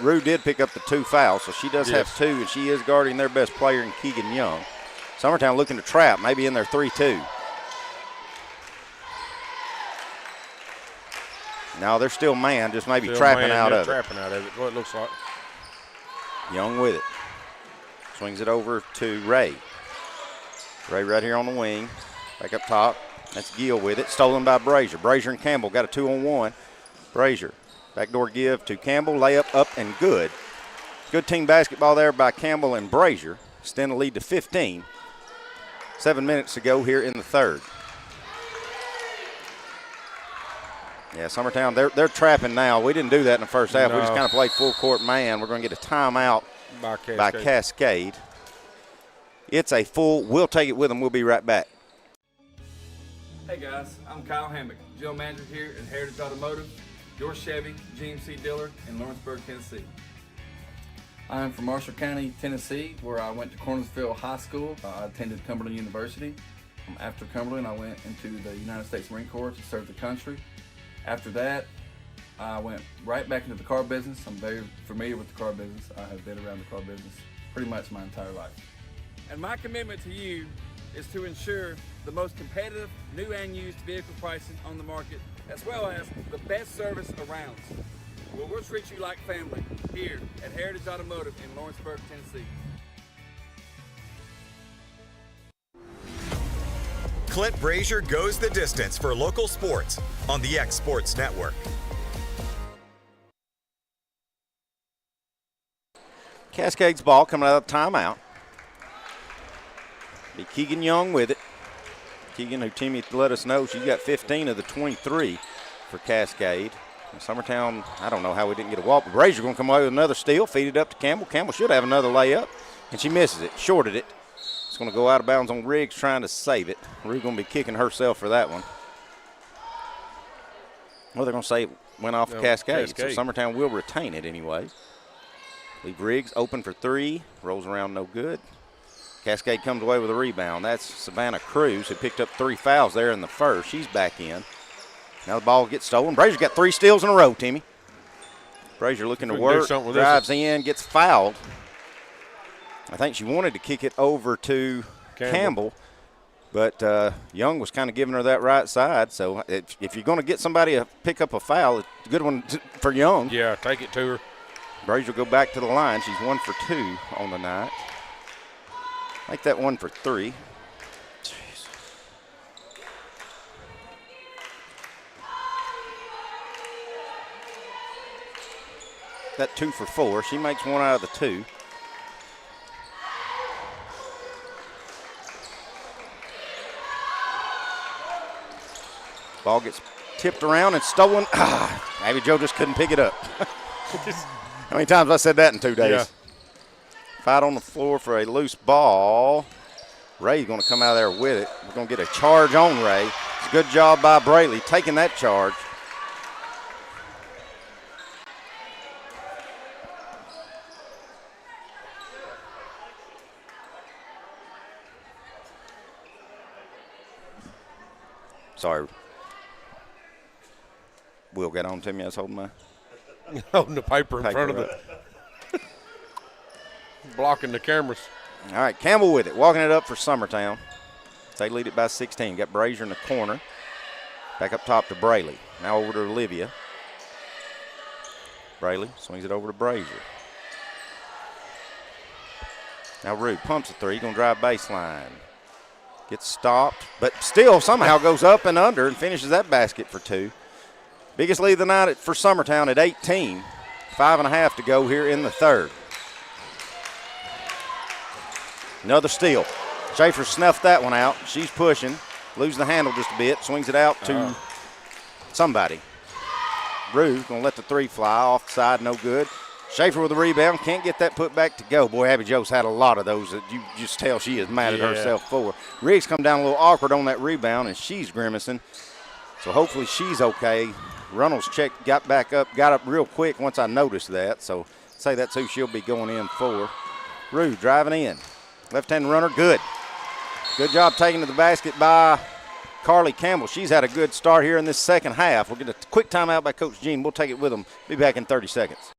Rue did pick up the 2 fouls, so she does have 2, and she is guarding their best player in Keegan Young. Summertown looking to trap, maybe in their 3-2. No, they're still man, just maybe trapping out of it. Trapping out of it, what it looks like. Young with it. Swings it over to Ray. Ray right here on the wing. Back up top. That's Gill with it. Stolen by Brazier. Brazier and Campbell got a 2-on-1. Brazier. Backdoor give to Campbell. Layup up and good. Good team basketball there by Campbell and Brazier. Extend the lead to 15. 7 minutes to go here in the third. Yeah, Summertown, they're trapping now. We didn't do that in the first half. No. We just kind of played full court man. We're going to get a timeout by Cascade. It's a full, we'll take it with them. We'll be right back. Hey guys, I'm Kyle Hammock, General Manager here at Heritage Automotive, your Chevy GMC dealer in Lawrenceburg, Tennessee. I'm from Marshall County, Tennessee, where I went to Cornersville High School. I attended Cumberland University. After Cumberland, I went into the United States Marine Corps to serve the country. After that, I went right back into the car business. I'm very familiar with the car business. I have been around the car business pretty much my entire life. And my commitment to you is to ensure the most competitive new and used vehicle pricing on the market, as well as the best service around. Well, we'll treat you like family here at Heritage Automotive in Lawrenceburg, Tennessee. Clint Brazier goes the distance for local sports on the X Sports Network. Cascade's ball coming out of the timeout. Be Keegan Young with it. Keegan, who Timmy let us know, she's got 15 of the 23 for Cascade. And Summertown, I don't know how we didn't get a walk, but Brazier going to come away with another steal, feed it up to Campbell. Campbell should have another layup, and she misses it, shorted it. It's going to go out of bounds on Riggs trying to save it. Riggs going to be kicking herself for that one. Well, they're going to say it went off of Cascade, so Summertown will retain it anyway. Leave Riggs open for three, rolls around no good. Cascade comes away with a rebound. That's Savannah Cruz, who picked up 3 fouls there in the first. She's back in. Now the ball gets stolen. Brazier's got 3 steals in a row, Timmy. Brazier looking to work, drives in, gets fouled. I think she wanted to kick it over to Campbell, but Young was kind of giving her that right side. So if you're going to get somebody to pick up a foul, it's a good one for Young. Yeah, take it to her. Brazier will go back to the line. She's 1 for 2 on the night. Make that 1 for 3. Jeez. That 2 for 4. She makes 1 out of the 2. Ball gets tipped around and stolen. Abby Jo just couldn't pick it up. How many times have I said that in 2 days? Yeah. Fight on the floor for a loose ball. Ray's going to come out of there with it. We're going to get a charge on Ray. It's a good job by Braley taking that charge. Sorry. Will get on to me. I was holding my holding the paper in front of it. Blocking the cameras. All right, Campbell with it, walking it up for Summertown. They lead it by 16. Got Brazier in the corner. Back up top to Braley. Now over to Olivia. Braley swings it over to Brazier. Now Rue pumps a 3, going to drive baseline. Gets stopped, but still somehow goes up and under and finishes that basket for 2. Biggest lead of the night for Summertown at 18. 5.5 to go here in the third. Another steal. Schaefer snuffed that one out. She's pushing, loses the handle just a bit, swings it out to somebody. Rue going to let the 3 fly off the side, no good. Schaefer with the rebound, can't get that put back to go. Boy, Abby Jo's had a lot of those that you just tell she is mad at herself for. Riggs come down a little awkward on that rebound, and she's grimacing. So hopefully she's okay. Runnels got back up, got up real quick once I noticed that. So I'd say that's who she'll be going in for. Rue driving in. Left-hand runner, good. Good job taking to the basket by Carly Campbell. She's had a good start here in this second half. We'll get a quick timeout by Coach Jean. We'll take it with them. Be back in 30 seconds.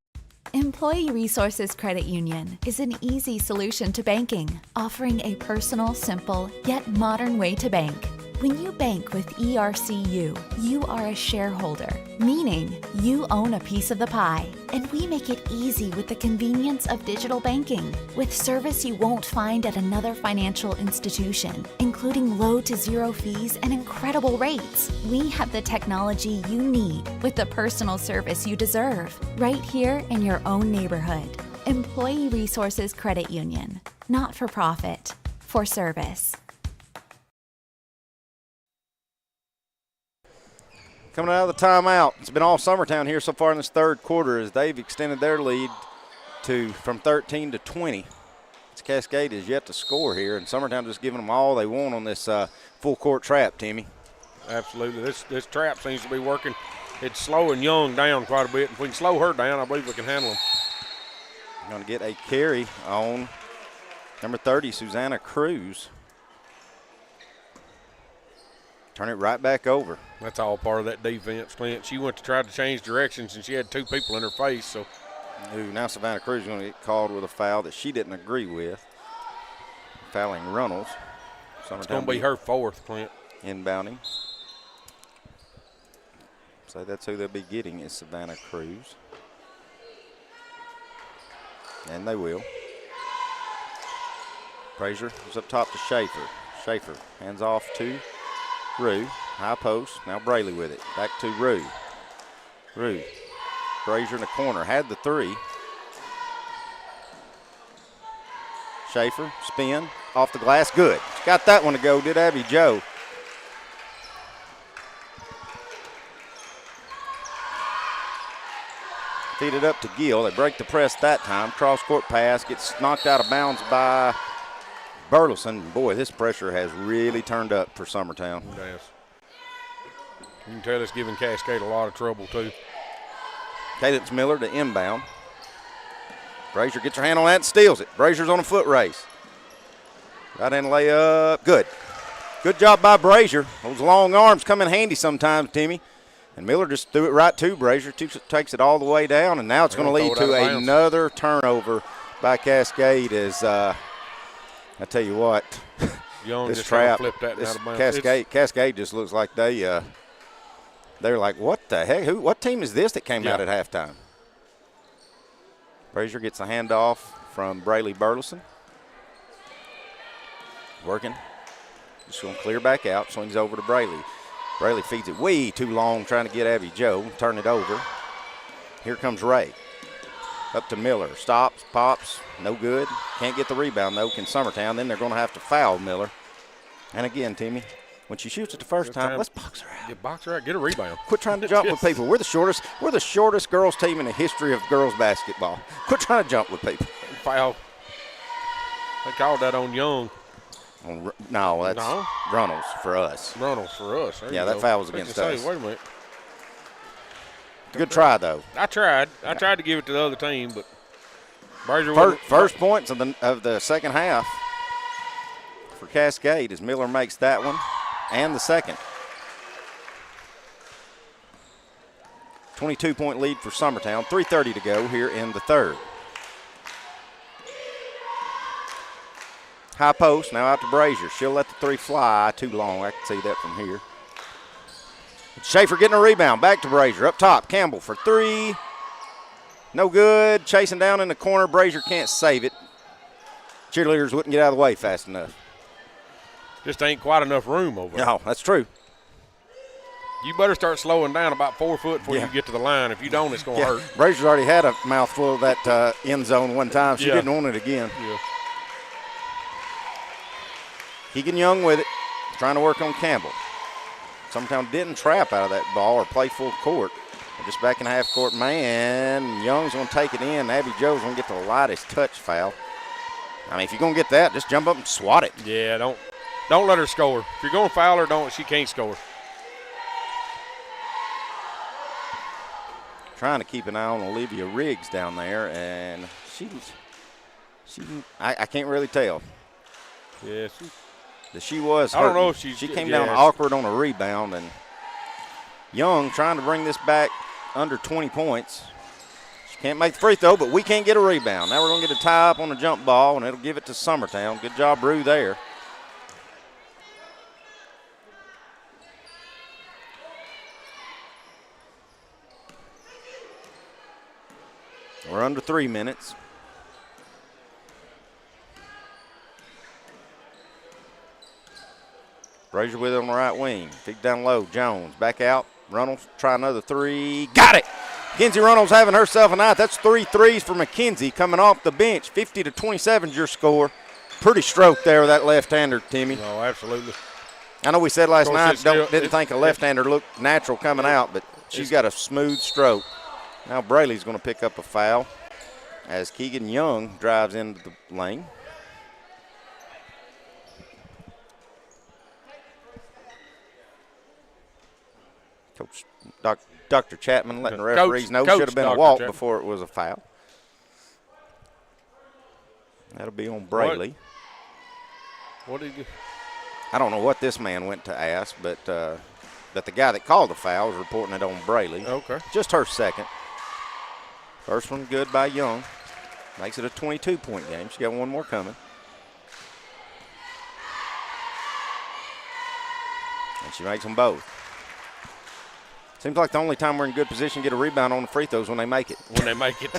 Employee Resources Credit Union is an easy solution to banking, offering a personal, simple, yet modern way to bank. When you bank with ERCU, you are a shareholder, meaning you own a piece of the pie. And we make it easy with the convenience of digital banking, with service you won't find at another financial institution, including low to zero fees and incredible rates. We have the technology you need with the personal service you deserve, right here in your own neighborhood. Employee Resources Credit Union, not for profit, for service. Coming out of the timeout, it's been all Summertown here so far in this third quarter as they've extended their lead from 13 to 20. Cascade is yet to score here, and Summertown just giving them all they want on this full court trap, Timmy. Absolutely. This trap seems to be working. It's slowing Young down quite a bit. If we can slow her down, I believe we can handle them. Going to get a carry on number 30, Susanna Cruz. Turn it right back over. That's all part of that defense, Clint. She went to try to change directions, and she had 2 people in her face. So, now Savannah Cruz is going to get called with a foul that she didn't agree with. Fouling Runnels. It's going to be her 4th, Clint. Inbounding. So that's who they'll be getting is Savannah Cruz. And they will. Frazier is up top to Schaefer. Schaefer hands off to Rue. High post. Now Braley with it. Back to Rue. Rue. Frazier in the corner. Had the 3. Schaefer. Spin. Off the glass. Good. Got that one to go. Did Abby Joe. Feed it up to Gill. They break the press that time. Cross-court pass. Gets knocked out of bounds by Burleson. Boy, this pressure has really turned up for Summertown. Yes. You can tell it's giving Cascade a lot of trouble, too. Cadence Miller to inbound. Brazier gets her hand on that and steals it. Brazier's on a foot race. Right hand layup. Good. Good job by Brazier. Those long arms come in handy sometimes, Timmy. And Miller just threw it right to Brazier. Takes it all the way down, and now it's going to lead to another turnover by Cascade as I tell you what, Young this just trap, flipped that out of bounds. Cascade just looks like they're like, what the heck? What team is this that came out at halftime? Brazier gets a handoff from Braley Burleson. Working. Just going to clear back out. Swings over to Braley. Braley feeds it way too long, trying to get Abby Joe. Turn it over. Here comes Ray. Up to Miller. Stops, pops. No good. Can't get the rebound, though. Can Summertown. Then they're going to have to foul Miller. And again, Timmy, when she shoots it the first time, let's box her out. Get box her out. Get a rebound. Quit trying to jump with people. We're the shortest girls team in the history of girls basketball. Quit trying to jump with people. Foul. They called that on Young. No, that's Runnels for us. Runnels for us. Yeah, that foul was against us. Wait a minute. Good try, though. I tried to give it to the other team, but Brazier first points of the second half for Cascade as Miller makes that one and the second. 22-point lead for Summertown. 3:30 to go here in the third. High post, now out to Brazier. She'll let the 3 fly. Too long. I can see that from here. Schaefer getting a rebound. Back to Brazier. Up top, Campbell for 3. No good. Chasing down in the corner. Brazier can't save it. Cheerleaders wouldn't get out of the way fast enough. Just ain't quite enough room over there. No, that's true. You better start slowing down about 4 foot before you get to the line. If you don't, it's going to hurt. Brazier's already had a mouthful of that end zone one time. She didn't want it again. Yeah. Keegan Young with it, trying to work on Campbell. Summertown didn't trap out of that ball or play full court. They're just back in half court. Man, Young's going to take it in. Abby Joe's going to get the lightest touch foul. I mean, if you're going to get that, just jump up and swat it. Yeah, don't let her score. If you're going to foul her, she can't score. Trying to keep an eye on Olivia Riggs down there, and I can't really tell. Yeah, she was hurting. I don't know if she came down awkward on a rebound, and Young trying to bring this back under 20 points. She can't make the free throw, but we can't get a rebound. Now we're going to get a tie up on a jump ball, and it'll give it to Summertown. Good job, Rue, there. We're under 3 minutes. Brazier with it on the right wing. Feed down low. Jones back out. Runnels try another 3. Got it. Mackenzie Runnels having herself a night. That's 3 threes for Mackenzie coming off the bench. 50-27 is your score. Pretty stroke there with that left-hander, Timmy. No, absolutely. I know we said last night didn't think a left-hander looked natural coming out, but she's got a smooth stroke. Now Braley's going to pick up a foul as Keegan Young drives into the lane. Coach Dr. Chapman letting the Coach- referees know Coach should have been a Dr. walk Chapman. before it was a foul. That'll be on Braley. What did you? I don't know what this man went to ask, but the guy that called the foul is reporting it on Braley. Okay. Just her second. First one good by Young. Makes it a 22-point game. She got one more coming. And she makes them both. Seems like the only time we're in good position to get a rebound on the free throws when they make it. When they make it.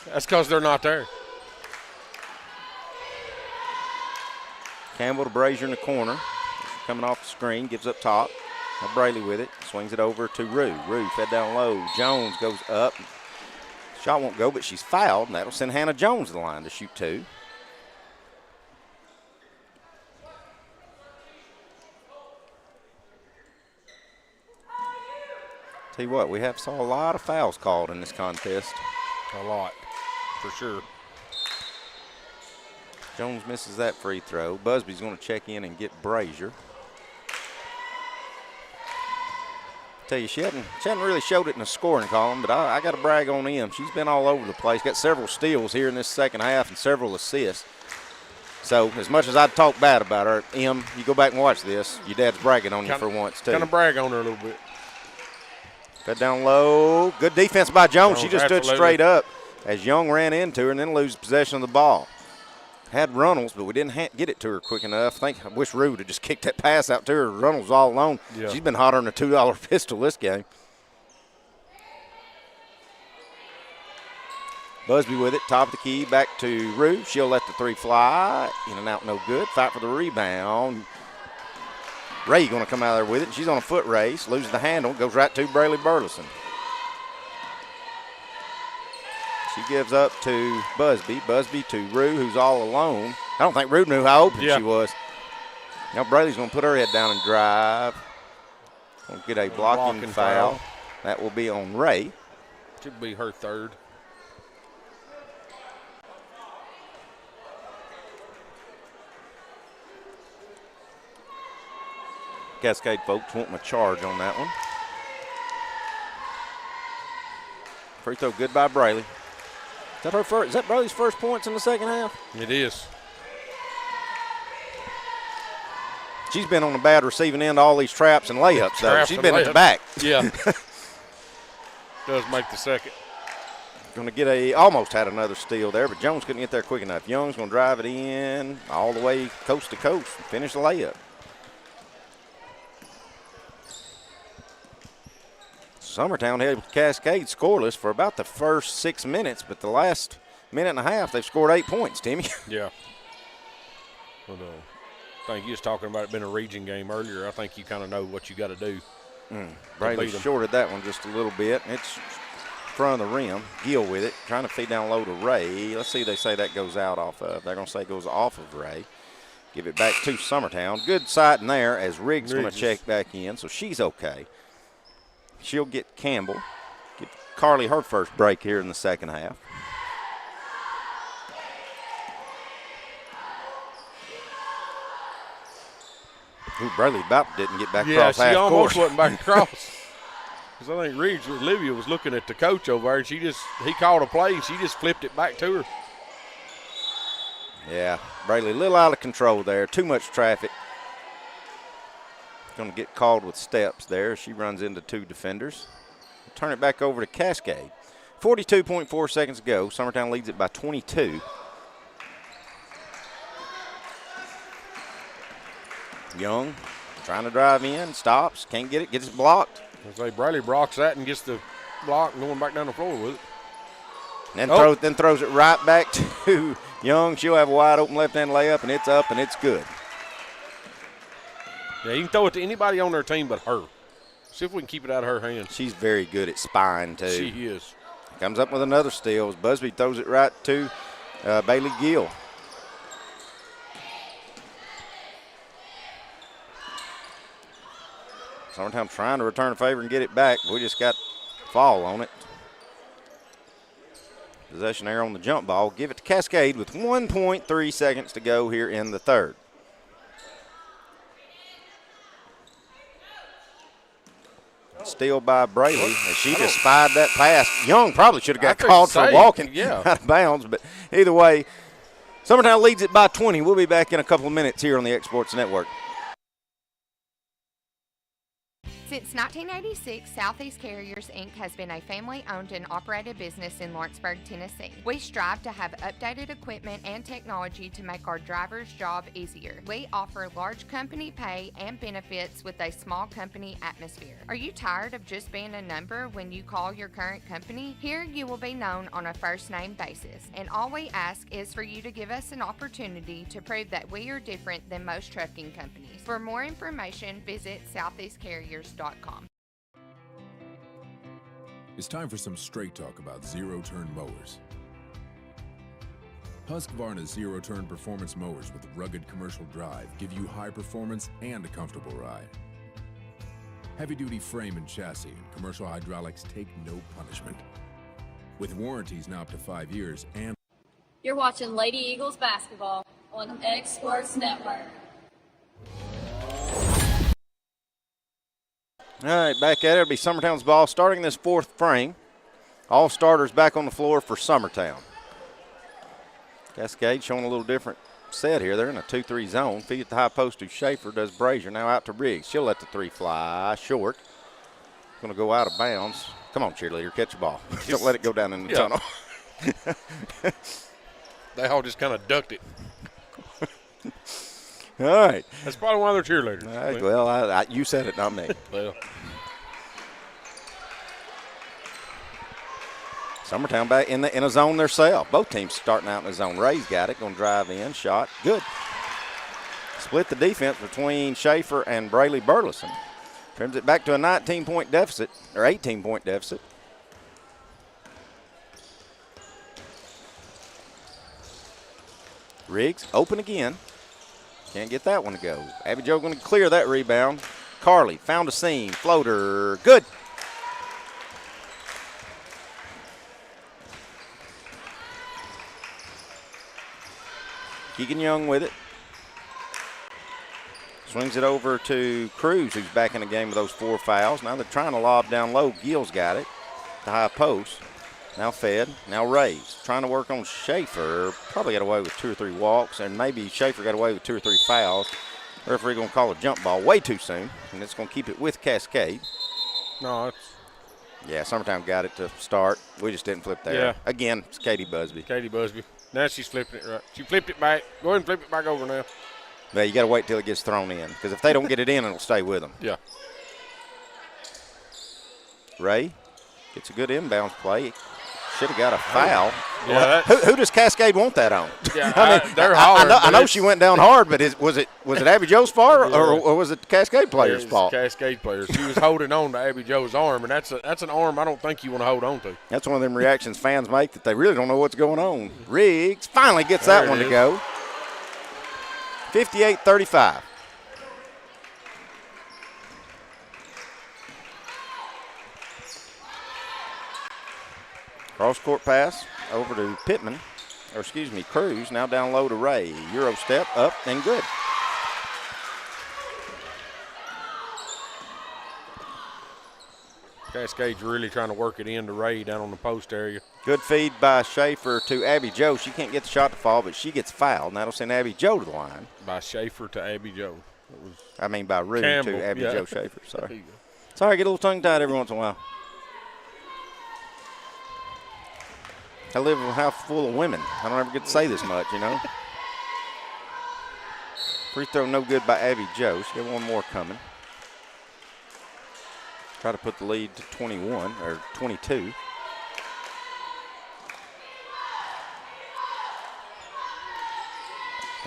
That's because they're not there. Campbell to Brazier in the corner. Coming off the screen, gives up top. Now Braley with it. Swings it over to Rue. Rue fed down low. Jones goes up. Shot won't go, but she's fouled, and that'll send Hannah Jones to the line to shoot 2. Tell you what, we have saw a lot of fouls called in this contest. A lot, for sure. Jones misses that free throw. Busby's going to check in and get Brazier. Tell you, she hadn't really showed it in the scoring column, but I got to brag on Em. She's been all over the place. Got several steals here in this second half and several assists. So as much as I'd talk bad about her, Em, you go back and watch this. Your dad's bragging on you for once, too. Kind of brag on her a little bit. Fed down low. Good defense by Jones. She just stood Absolutely. straight up as Young ran into her and then lose possession of the ball. Had Runnels, but we didn't get it to her quick enough. I wish Rude had just kicked that pass out to her. Runnels all alone. Yeah. She's been hotter than a $2 pistol this game. Busby with it, top of the key, back to Rude. She'll let the 3 fly. In and out, no good. Fight for the rebound. Ray going to come out there with it. She's on a foot race, loses the handle, goes right to Braley Burleson. She gives up to Busby. Busby to Rue, who's all alone. I don't think Rue knew how open she was. Now Braley's going to put her head down and drive. Going to get a blocking foul. That will be on Ray. Should be her third. Cascade folks wanting a charge on that one. Free throw good by Braley. Is that her first? Is that Braley's first points in the second half? It is. She's been on the bad receiving end of all these traps and layups, though. She's been at the back. Yeah. Does make the second. Going to get almost had another steal there, but Jones couldn't get there quick enough. Young's going to drive it in all the way coast to coast and finish the layup. Summertown held Cascade scoreless for about the first 6 minutes, but the last minute and a half, they've scored 8 points, Timmy. Yeah. Well, I think you was talking about it being a region game earlier. I think you kind of know what you got to do. Braley shorted that one just a little bit. It's front of the rim. Gill with it, trying to feed down low to Ray. Let's see, they say that goes out off of. They're going to say it goes off of Ray. Give it back to Summertown. Good sight in there as Riggs going to check back in, so she's okay. She'll get Campbell. Give Carly her first break here in the second half. Ooh, Braley about didn't get back across half court. Yeah, she almost wasn't back across. Because I think Riggs, Olivia was looking at the coach over there, and he called a play, and she just flipped it back to her. Yeah, Braley a little out of control there. Too much traffic. Going to get called with steps there. She runs into 2 defenders. Turn it back over to Cascade. 42.4 seconds to go. Summertown leads it by 22. Young trying to drive in, stops, can't get it, gets it blocked. I say Braley blocks that and gets the block and going back down the floor with it. And then throws it right back to Young. She'll have a wide open left-hand layup, and it's up and it's good. Yeah, you can throw it to anybody on their team but her. See if we can keep it out of her hands. She's very good at spine, too. She is. Comes up with another steal as Busby throws it right to Bailey Gill. Summertown trying to return a favor and get it back. We just got fall on it. Possession there on the jump ball. Give it to Cascade with 1.3 seconds to go here in the third. steal by Braley. And she just spied that pass. Young probably should have got called for walking out of bounds. But either way, Summertown leads it by 20. We'll be back in a couple of minutes here on the X Sports Network. Since 1986, Southeast Carriers, Inc. has been a family-owned and operated business in Lawrenceburg, Tennessee. We strive to have updated equipment and technology to make our drivers' job easier. We offer large company pay and benefits with a small company atmosphere. Are you tired of just being a number when you call your current company? Here you will be known on a first-name basis, and all we ask is for you to give us an opportunity to prove that we are different than most trucking companies. For more information, visit southeastcarriers.com. It's time for some straight talk about zero-turn mowers. Husqvarna's zero-turn performance mowers with rugged commercial drive give you high performance and a comfortable ride. Heavy-duty frame and chassis and commercial hydraulics take no punishment. With warranties now up to 5 years and... You're watching Lady Eagles basketball on X Sports Network. All right, back at it. It'll be Summertown's ball starting this fourth frame. All starters back on the floor for Summertown. Cascade showing a little different set here. They're in a 2-3 zone. Feed at the high post to Schaefer. Does Brazier. Now out to Riggs. She'll let the three fly short. Going to go out of bounds. Come on, cheerleader. Catch the ball. Don't let it go down in the tunnel. They all just kind of ducked it. All right. That's probably why they're cheerleaders. All right, well, you said it, not me. Well. Summertown back in a zone themselves. Both teams starting out in the zone. Ray's got it. Going to drive in. Shot. Good. Split the defense between Schaefer and Braley Burleson. Turns it back to a 19-point deficit, or 18-point deficit. Riggs open again. Can't get that one to go. Abby Jo going to clear that rebound. Carly found a seam. Floater. Good. Keegan Young with it. Swings it over to Cruz, who's back in the game with those 4 fouls. Now they're trying to lob down low. Gill's got it. The high post. Now fed. Now Rays. Trying to work on Schaefer. Probably got away with 2 or 3 walks, and maybe Schaefer got away with 2 or 3 fouls. Referee going to call a jump ball way too soon, and it's going to keep it with Cascade. No, it's... Yeah, Summertown got it to start. We just didn't flip there. Yeah. Again, it's Katie Busby. Katie Busby. Now she's flipping it right. She flipped it back. Go ahead and flip it back over now. Yeah, you got to wait till it gets thrown in, because if they don't get it in, it'll stay with them. Yeah. Ray gets a good inbounds play. Should have got a foul. Yeah, who does Cascade want that on? Yeah, I mean, they're hollering. I know she went down hard, but was it Abby Jo's fault or was it the Cascade player's fault? Cascade players. She was holding on to Abby Jo's arm, and that's an arm I don't think you want to hold on to. That's one of them reactions fans make that they really don't know what's going on. Riggs finally gets that one to go. 58-35. Cross-court pass over to Pittman, or excuse me, Cruz. Now down low to Ray. Euro step up and good. Cascade's really trying to work it into Ray down on the post area. Good feed by Schaefer to Abby Jo. She can't get the shot to fall, but she gets fouled. And that'll send Abby Jo to the line. By Schaefer to Abby Jo. By Rue Campbell, to Abby yeah. Jo Schaefer. Sorry. Sorry, I get a little tongue-tied every once in a while. I live in a house full of women. I don't ever get to say this much, you know. Free throw no good by Abby Jo. She got one more coming. Try to put the lead to 21 or 22.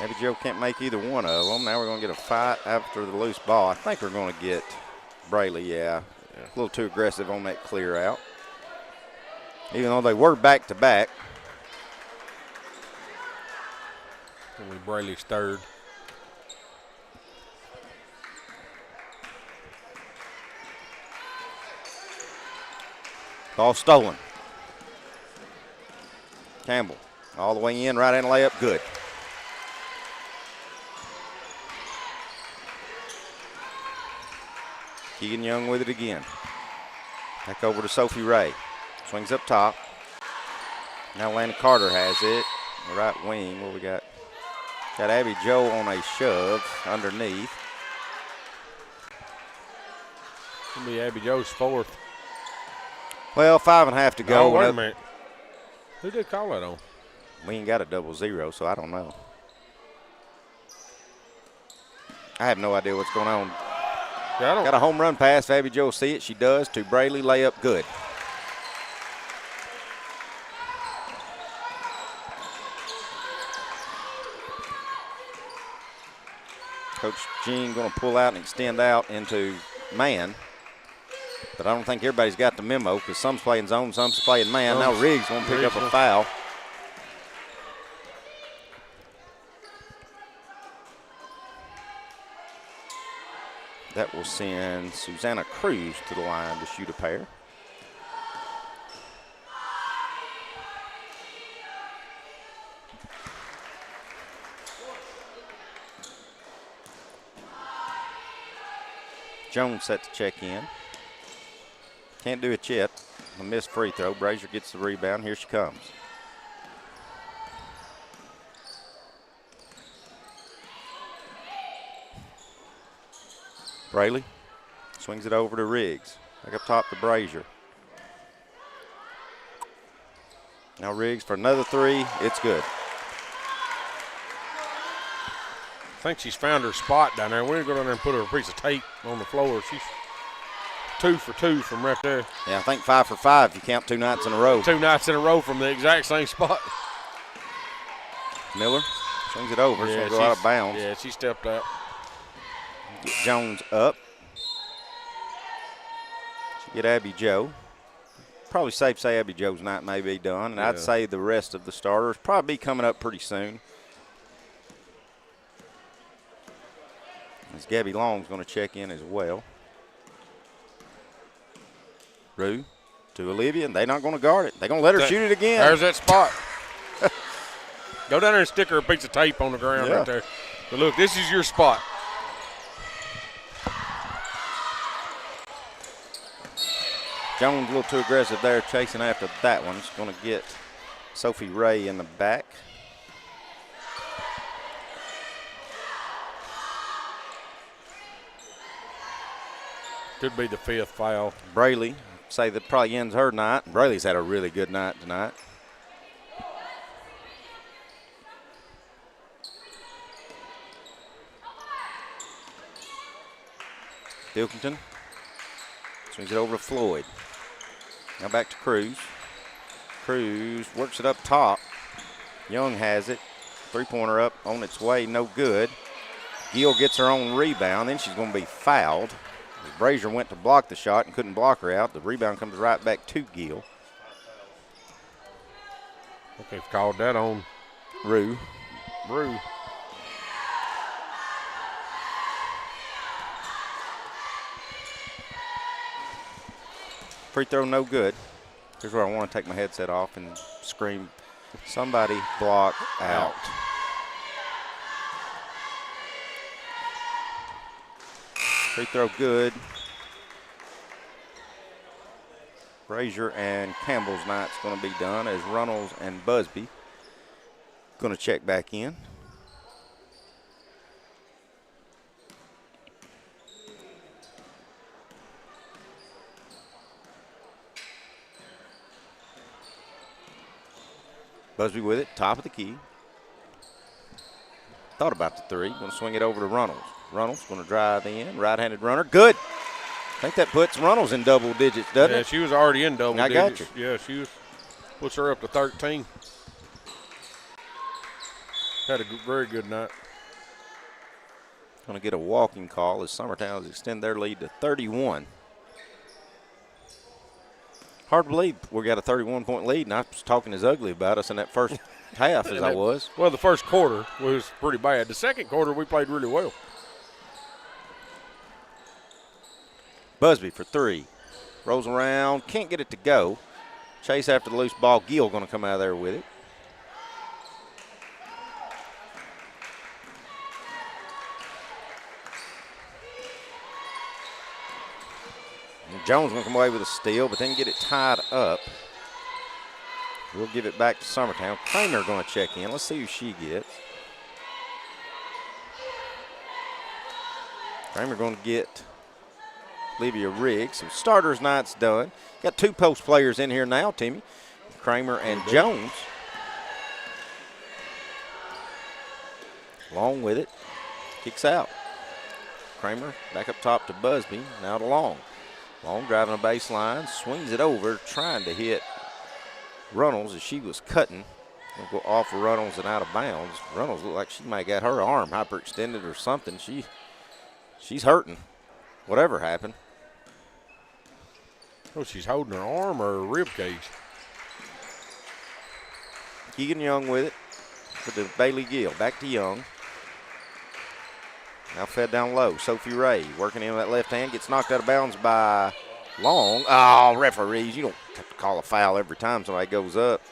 Abby Jo can't make either one of them. Now we're going to get a fight after the loose ball. I think we're going to get Braley, yeah. A little too aggressive on that clear out. Even though they were back-to-back. Only Braley's third. Ball stolen. Campbell all the way in, right hand layup, good. Keegan Young with it again. Back over to Sophie Ray. Swings up top. Now Landon Carter has it. The right wing. What we got? Got Abby Joe on a shove underneath. It'll be Abby Joe's fourth. Well, 5.5 to go. Oh, wait a minute. Who did call that on? We ain't got a 0-0, so I don't know. I have no idea what's going on. Got a home run pass. If Abby Joe see it, she does. To Braley, layup good. Coach Jean going to pull out and extend out into man. But I don't think everybody's got the memo because some's playing zone, some's playing man. Now Riggs going to pick up a foul. That will send Susanna Cruz to the line to shoot a pair. Jones set to check in. Can't do it yet. A missed free throw. Brazier gets the rebound. Here she comes. Braley swings it over to Riggs. Back up top to Brazier. Now Riggs for another three. It's good. I think she's found her spot down there. We're going to go down there and put her a piece of tape on the floor. She's 2 for 2 from right there. Yeah, I think 5 for 5 if you count 2 nights in a row. 2 nights in a row from the exact same spot. Miller swings it over. It's going to go out of bounds. Yeah, she stepped out. Get Jones up. Get Abby Joe. Probably safe to say Abby Joe's night may be done. And I'd say the rest of the starters probably be coming up pretty soon. As Gabby Long's going to check in as well. Rue to Olivia, and they're not going to guard it. They're going to let her shoot it again. There's that spot. Go down there and stick her a piece of tape on the ground right there. But look, this is your spot. Jones a little too aggressive there, chasing after that one. It's going to get Sophie Ray in the back. Could be the 5th foul. Braley, say that probably ends her night. Braley's had a really good night tonight. Pilkington swings it over to Floyd. Now back to Cruz. Cruz works it up top. Young has it. Three-pointer up on its way, no good. Gill gets her own rebound. Then she's going to be fouled. Brazier went to block the shot and couldn't block her out. The rebound comes right back to Gill. I think they've called that on Rue. Free throw no good. Here's where I want to take my headset off and scream, somebody block out. Free throw good. Brazier and Campbell's night's going to be done as Runnels and Busby going to check back in. Busby with it, top of the key. Thought about the three. Going to swing it over to Runnels. Runnels going to drive in. Right-handed runner. Good. I think that puts Runnels in double digits, doesn't it? Yeah, she was already in double digits. I got you. Yeah, she was. Puts her up to 13. Had a very good night. Going to get a walking call as Summertown has extended their lead to 31. Hard to believe we got a 31-point lead, and I was talking as ugly about us in that first half as I was. Well, the first quarter was pretty bad. The second quarter, we played really well. Busby for three. Rolls around, can't get it to go. Chase after the loose ball. Gill going to come out of there with it. Jones going to come away with a steal, but then get it tied up. We'll give it back to Summertown. Kramer going to check in. Let's see who she gets. Kramer going to get Olivia Riggs. So starters night's done. Got 2 post players in here now, Timmy. Kramer and Jones. Long with it. Kicks out. Kramer back up top to Busby. Now to Long. Long driving a baseline. Swings it over, trying to hit Runnels as she was cutting. Go off of Runnels and out of bounds. Runnels looked like she might have got her arm hyperextended or something. She's hurting. Whatever happened. Oh, she's holding her arm or her rib cage. Keegan Young with it. With the Bailey Gill. Back to Young. Now fed down low. Sophie Ray working in that left hand. Gets knocked out of bounds by Long. Oh, referees, you don't have to call a foul every time somebody goes up.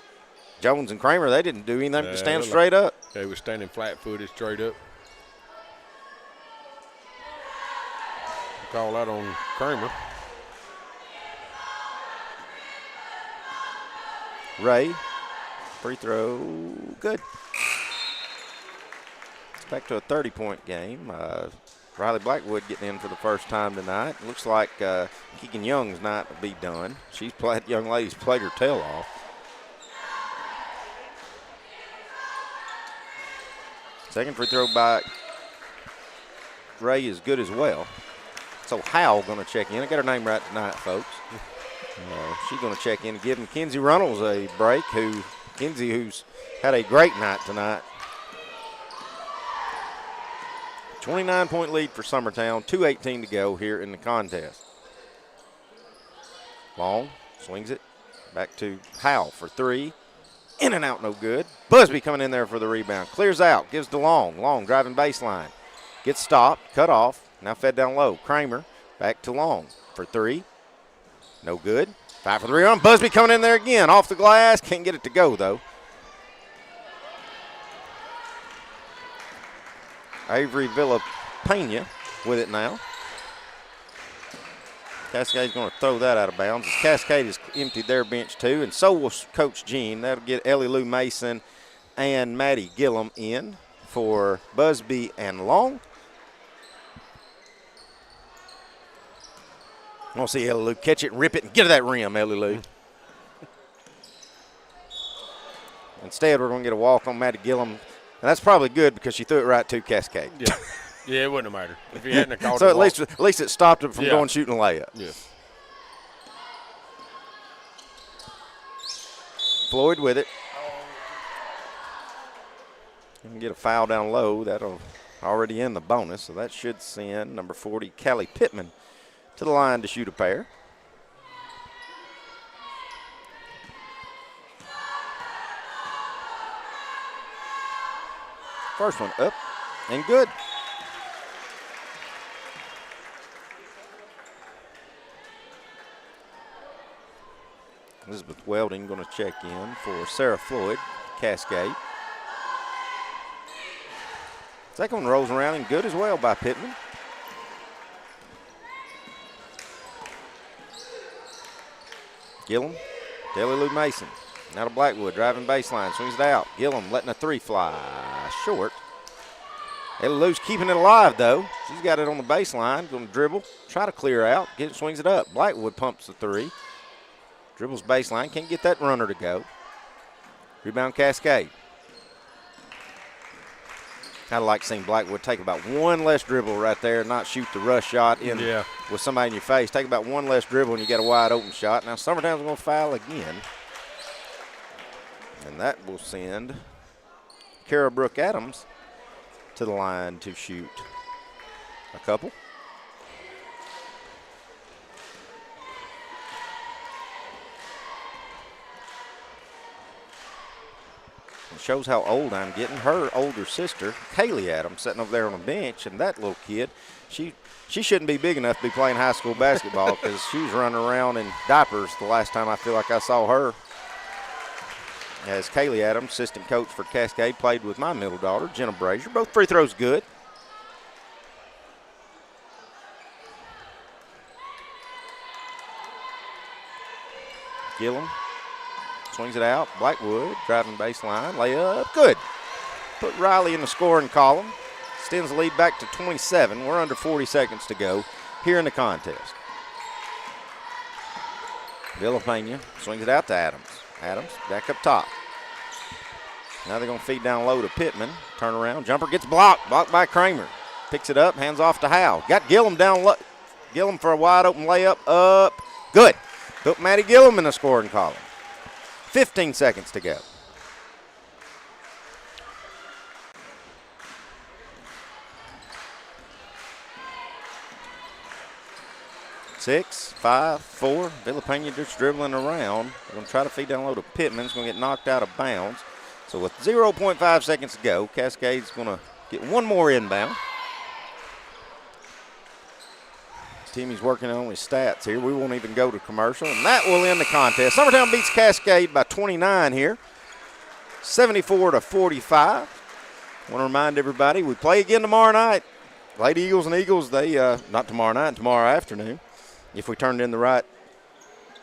Jones and Kramer, they didn't do anything but stand straight up. They were standing flat-footed straight up. Call that on Kramer. Ray, free throw, good. It's back to a 30-point game. Riley Blackwood getting in for the first time tonight. Looks like Keegan Young's night will be done. Young lady's played her tail off. Second free throw by Ray is good as well. So Howell going to check in. I got her name right tonight, folks. She's going to check in and give Mackenzie Runnels a break. Mackenzie, who's had a great night tonight. 29-point lead for Summertown. 2:18 to go here in the contest. Long swings it back to Howell for 3. In and out, no good. Busby coming in there for the rebound. Clears out, gives to Long. Long driving baseline. Gets stopped, cut off. Now fed down low. Kramer back to Long for 3. No good. 5 for the rebound. Busby coming in there again. Off the glass. Can't get it to go, though. Avery Villapena with it now. Cascade's going to throw that out of bounds. Cascade has emptied their bench too, and so will Coach Jean. That'll get Ellie Lou Mason and Maddie Gillum in for Busby and Long. I want to see Ellie Lou catch it and rip it and get to that rim, Ellie Lou. Instead, we're going to get a walk on Maddie Gillum, and that's probably good because she threw it right to Cascade. Yeah, yeah, it wouldn't have mattered if he hadn't called so it. at least it stopped him from going shooting a layup. Yeah. Floyd with it. And get a foul down low. That'll already in the bonus, so that should send number 40, Callie Pittman, to the line to shoot a pair. First one up and good. Elizabeth Welding going to check in for Sarah Floyd, Cascade. Second one rolls around and good as well by Pittman. Gillum, Ellie Lou Mason. Now to Blackwood, driving baseline, swings it out. Gillum letting a 3 fly short. Ellie Lou's keeping it alive, though. She's got it on the baseline, going to dribble, try to clear out, swings it up. Blackwood pumps the 3. Dribbles baseline, can't get that runner to go. Rebound Cascade. I'd like seeing Blackwood take about one less dribble right there, not shoot the rush shot in with somebody in your face. Take about one less dribble and you get a wide open shot. Now Summertown's going to foul again. And that will send Kara Brooke Adams to the line to shoot a couple. It shows how old I'm getting. Her older sister, Kaylee Adams, sitting over there on the bench, and that little kid, she shouldn't be big enough to be playing high school basketball because she was running around in diapers the last time I feel like I saw her. As Kaylee Adams, assistant coach for Cascade, played with my middle daughter, Jenna Brazier. Both free throws good. Gillum swings it out. Blackwood driving baseline. Layup. Good. Put Riley in the scoring column. Extends the lead back to 27. We're under 40 seconds to go here in the contest. Villapena swings it out to Adams. Adams back up top. Now they're going to feed down low to Pittman. Turn around. Jumper gets blocked. Blocked by Kramer. Picks it up. Hands off to Howe. Got Gillum down low. Gillum for a wide open layup. Up. Good. Put Matty Gillum in the scoring column. 15 seconds to go. Six, 5, 4. Villapena just dribbling around. They're going to try to feed down low to Pittman. It's going to get knocked out of bounds. So with 0.5 seconds to go, Cascade's going to get one more inbound. Timmy's working on his stats here. We won't even go to commercial, and that will end the contest. Summertown beats Cascade by 29 here, 74-45. I want to remind everybody, we play again tomorrow night. Lady Eagles and Eagles, they, not tomorrow night, tomorrow afternoon, if we turned in the right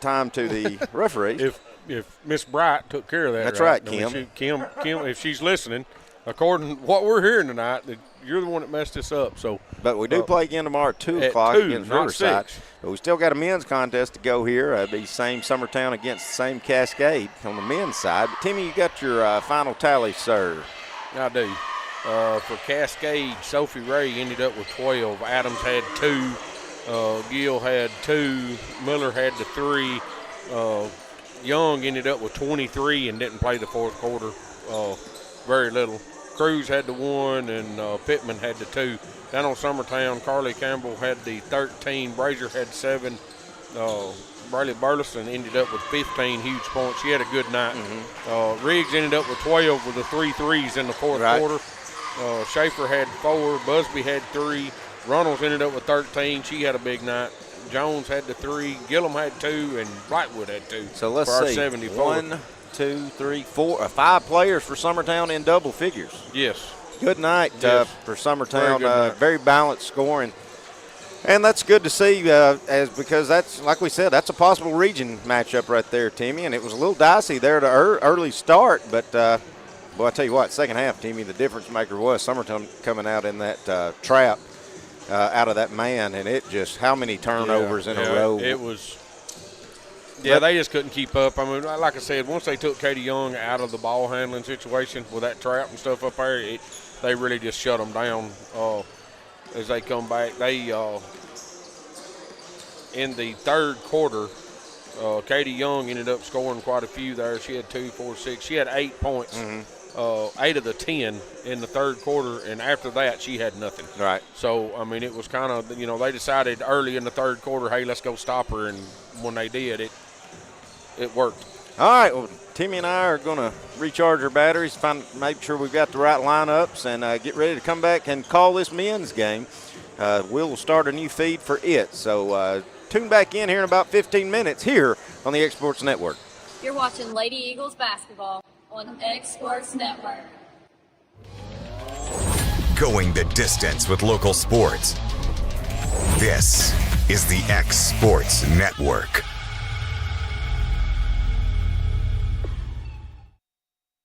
time to the referees. If Miss Bright took care of that. That's right, I mean, Kim. Kim, if she's listening, according to what we're hearing tonight, you're the one that messed this up. So, but we do play again tomorrow at 2 o'clock against Riverside. But we still got a men's contest to go here. It'll be same Summertown against the same Cascade on the men's side. But Timmy, you got your final tally, sir. I do. For Cascade, Sophie Ray ended up with 12. Adams had 2. Gill had 2. Miller had the 3. Young ended up with 23 and didn't play the fourth quarter. Very little. Cruz had the 1 and Pittman had the 2. Down on Summertown, Carly Campbell had the 13. Brazier had 7. Bradley Burleson ended up with 15 huge points. She had a good night. Riggs ended up with 12 with the 3 threes in the fourth quarter. Schaefer had 4. Busby had 3. Runnels ended up with 13. She had a big night. Jones had the 3. Gillum had 2, and Brightwood had 2. So let's for see. 74. 1, 2, 3, 4, 5 players for Summertown in double figures. Yes. Good night for Summertown. Very balanced scoring. And that's good to see because that's, like we said, that's a possible region matchup right there, Timmy. And it was a little dicey there at an early start. But, well, I tell you what, second half, Timmy, the difference maker was Summertown coming out in that trap out of that man. And it just, how many turnovers in a row. It was. Yeah, they just couldn't keep up. I mean, like I said, once they took Katie Young out of the ball handling situation with that trap and stuff up there, they really just shut them down as they come back. They in the third quarter, Katie Young ended up scoring quite a few there. She had 2, 4, 6. She had 8 points, 8 of the 10 in the third quarter, and after that she had nothing. Right. So, I mean, it was kind of, they decided early in the third quarter, hey, let's go stop her, and when they did, it worked. All right, well, Timmy and I are going to recharge our batteries, make sure we've got the right lineups, and get ready to come back and call this men's game. We'll start a new feed for it. So tune back in here in about 15 minutes here on the X Sports Network. You're watching Lady Eagles basketball on X Sports Network. Going the distance with local sports. This is the X Sports Network.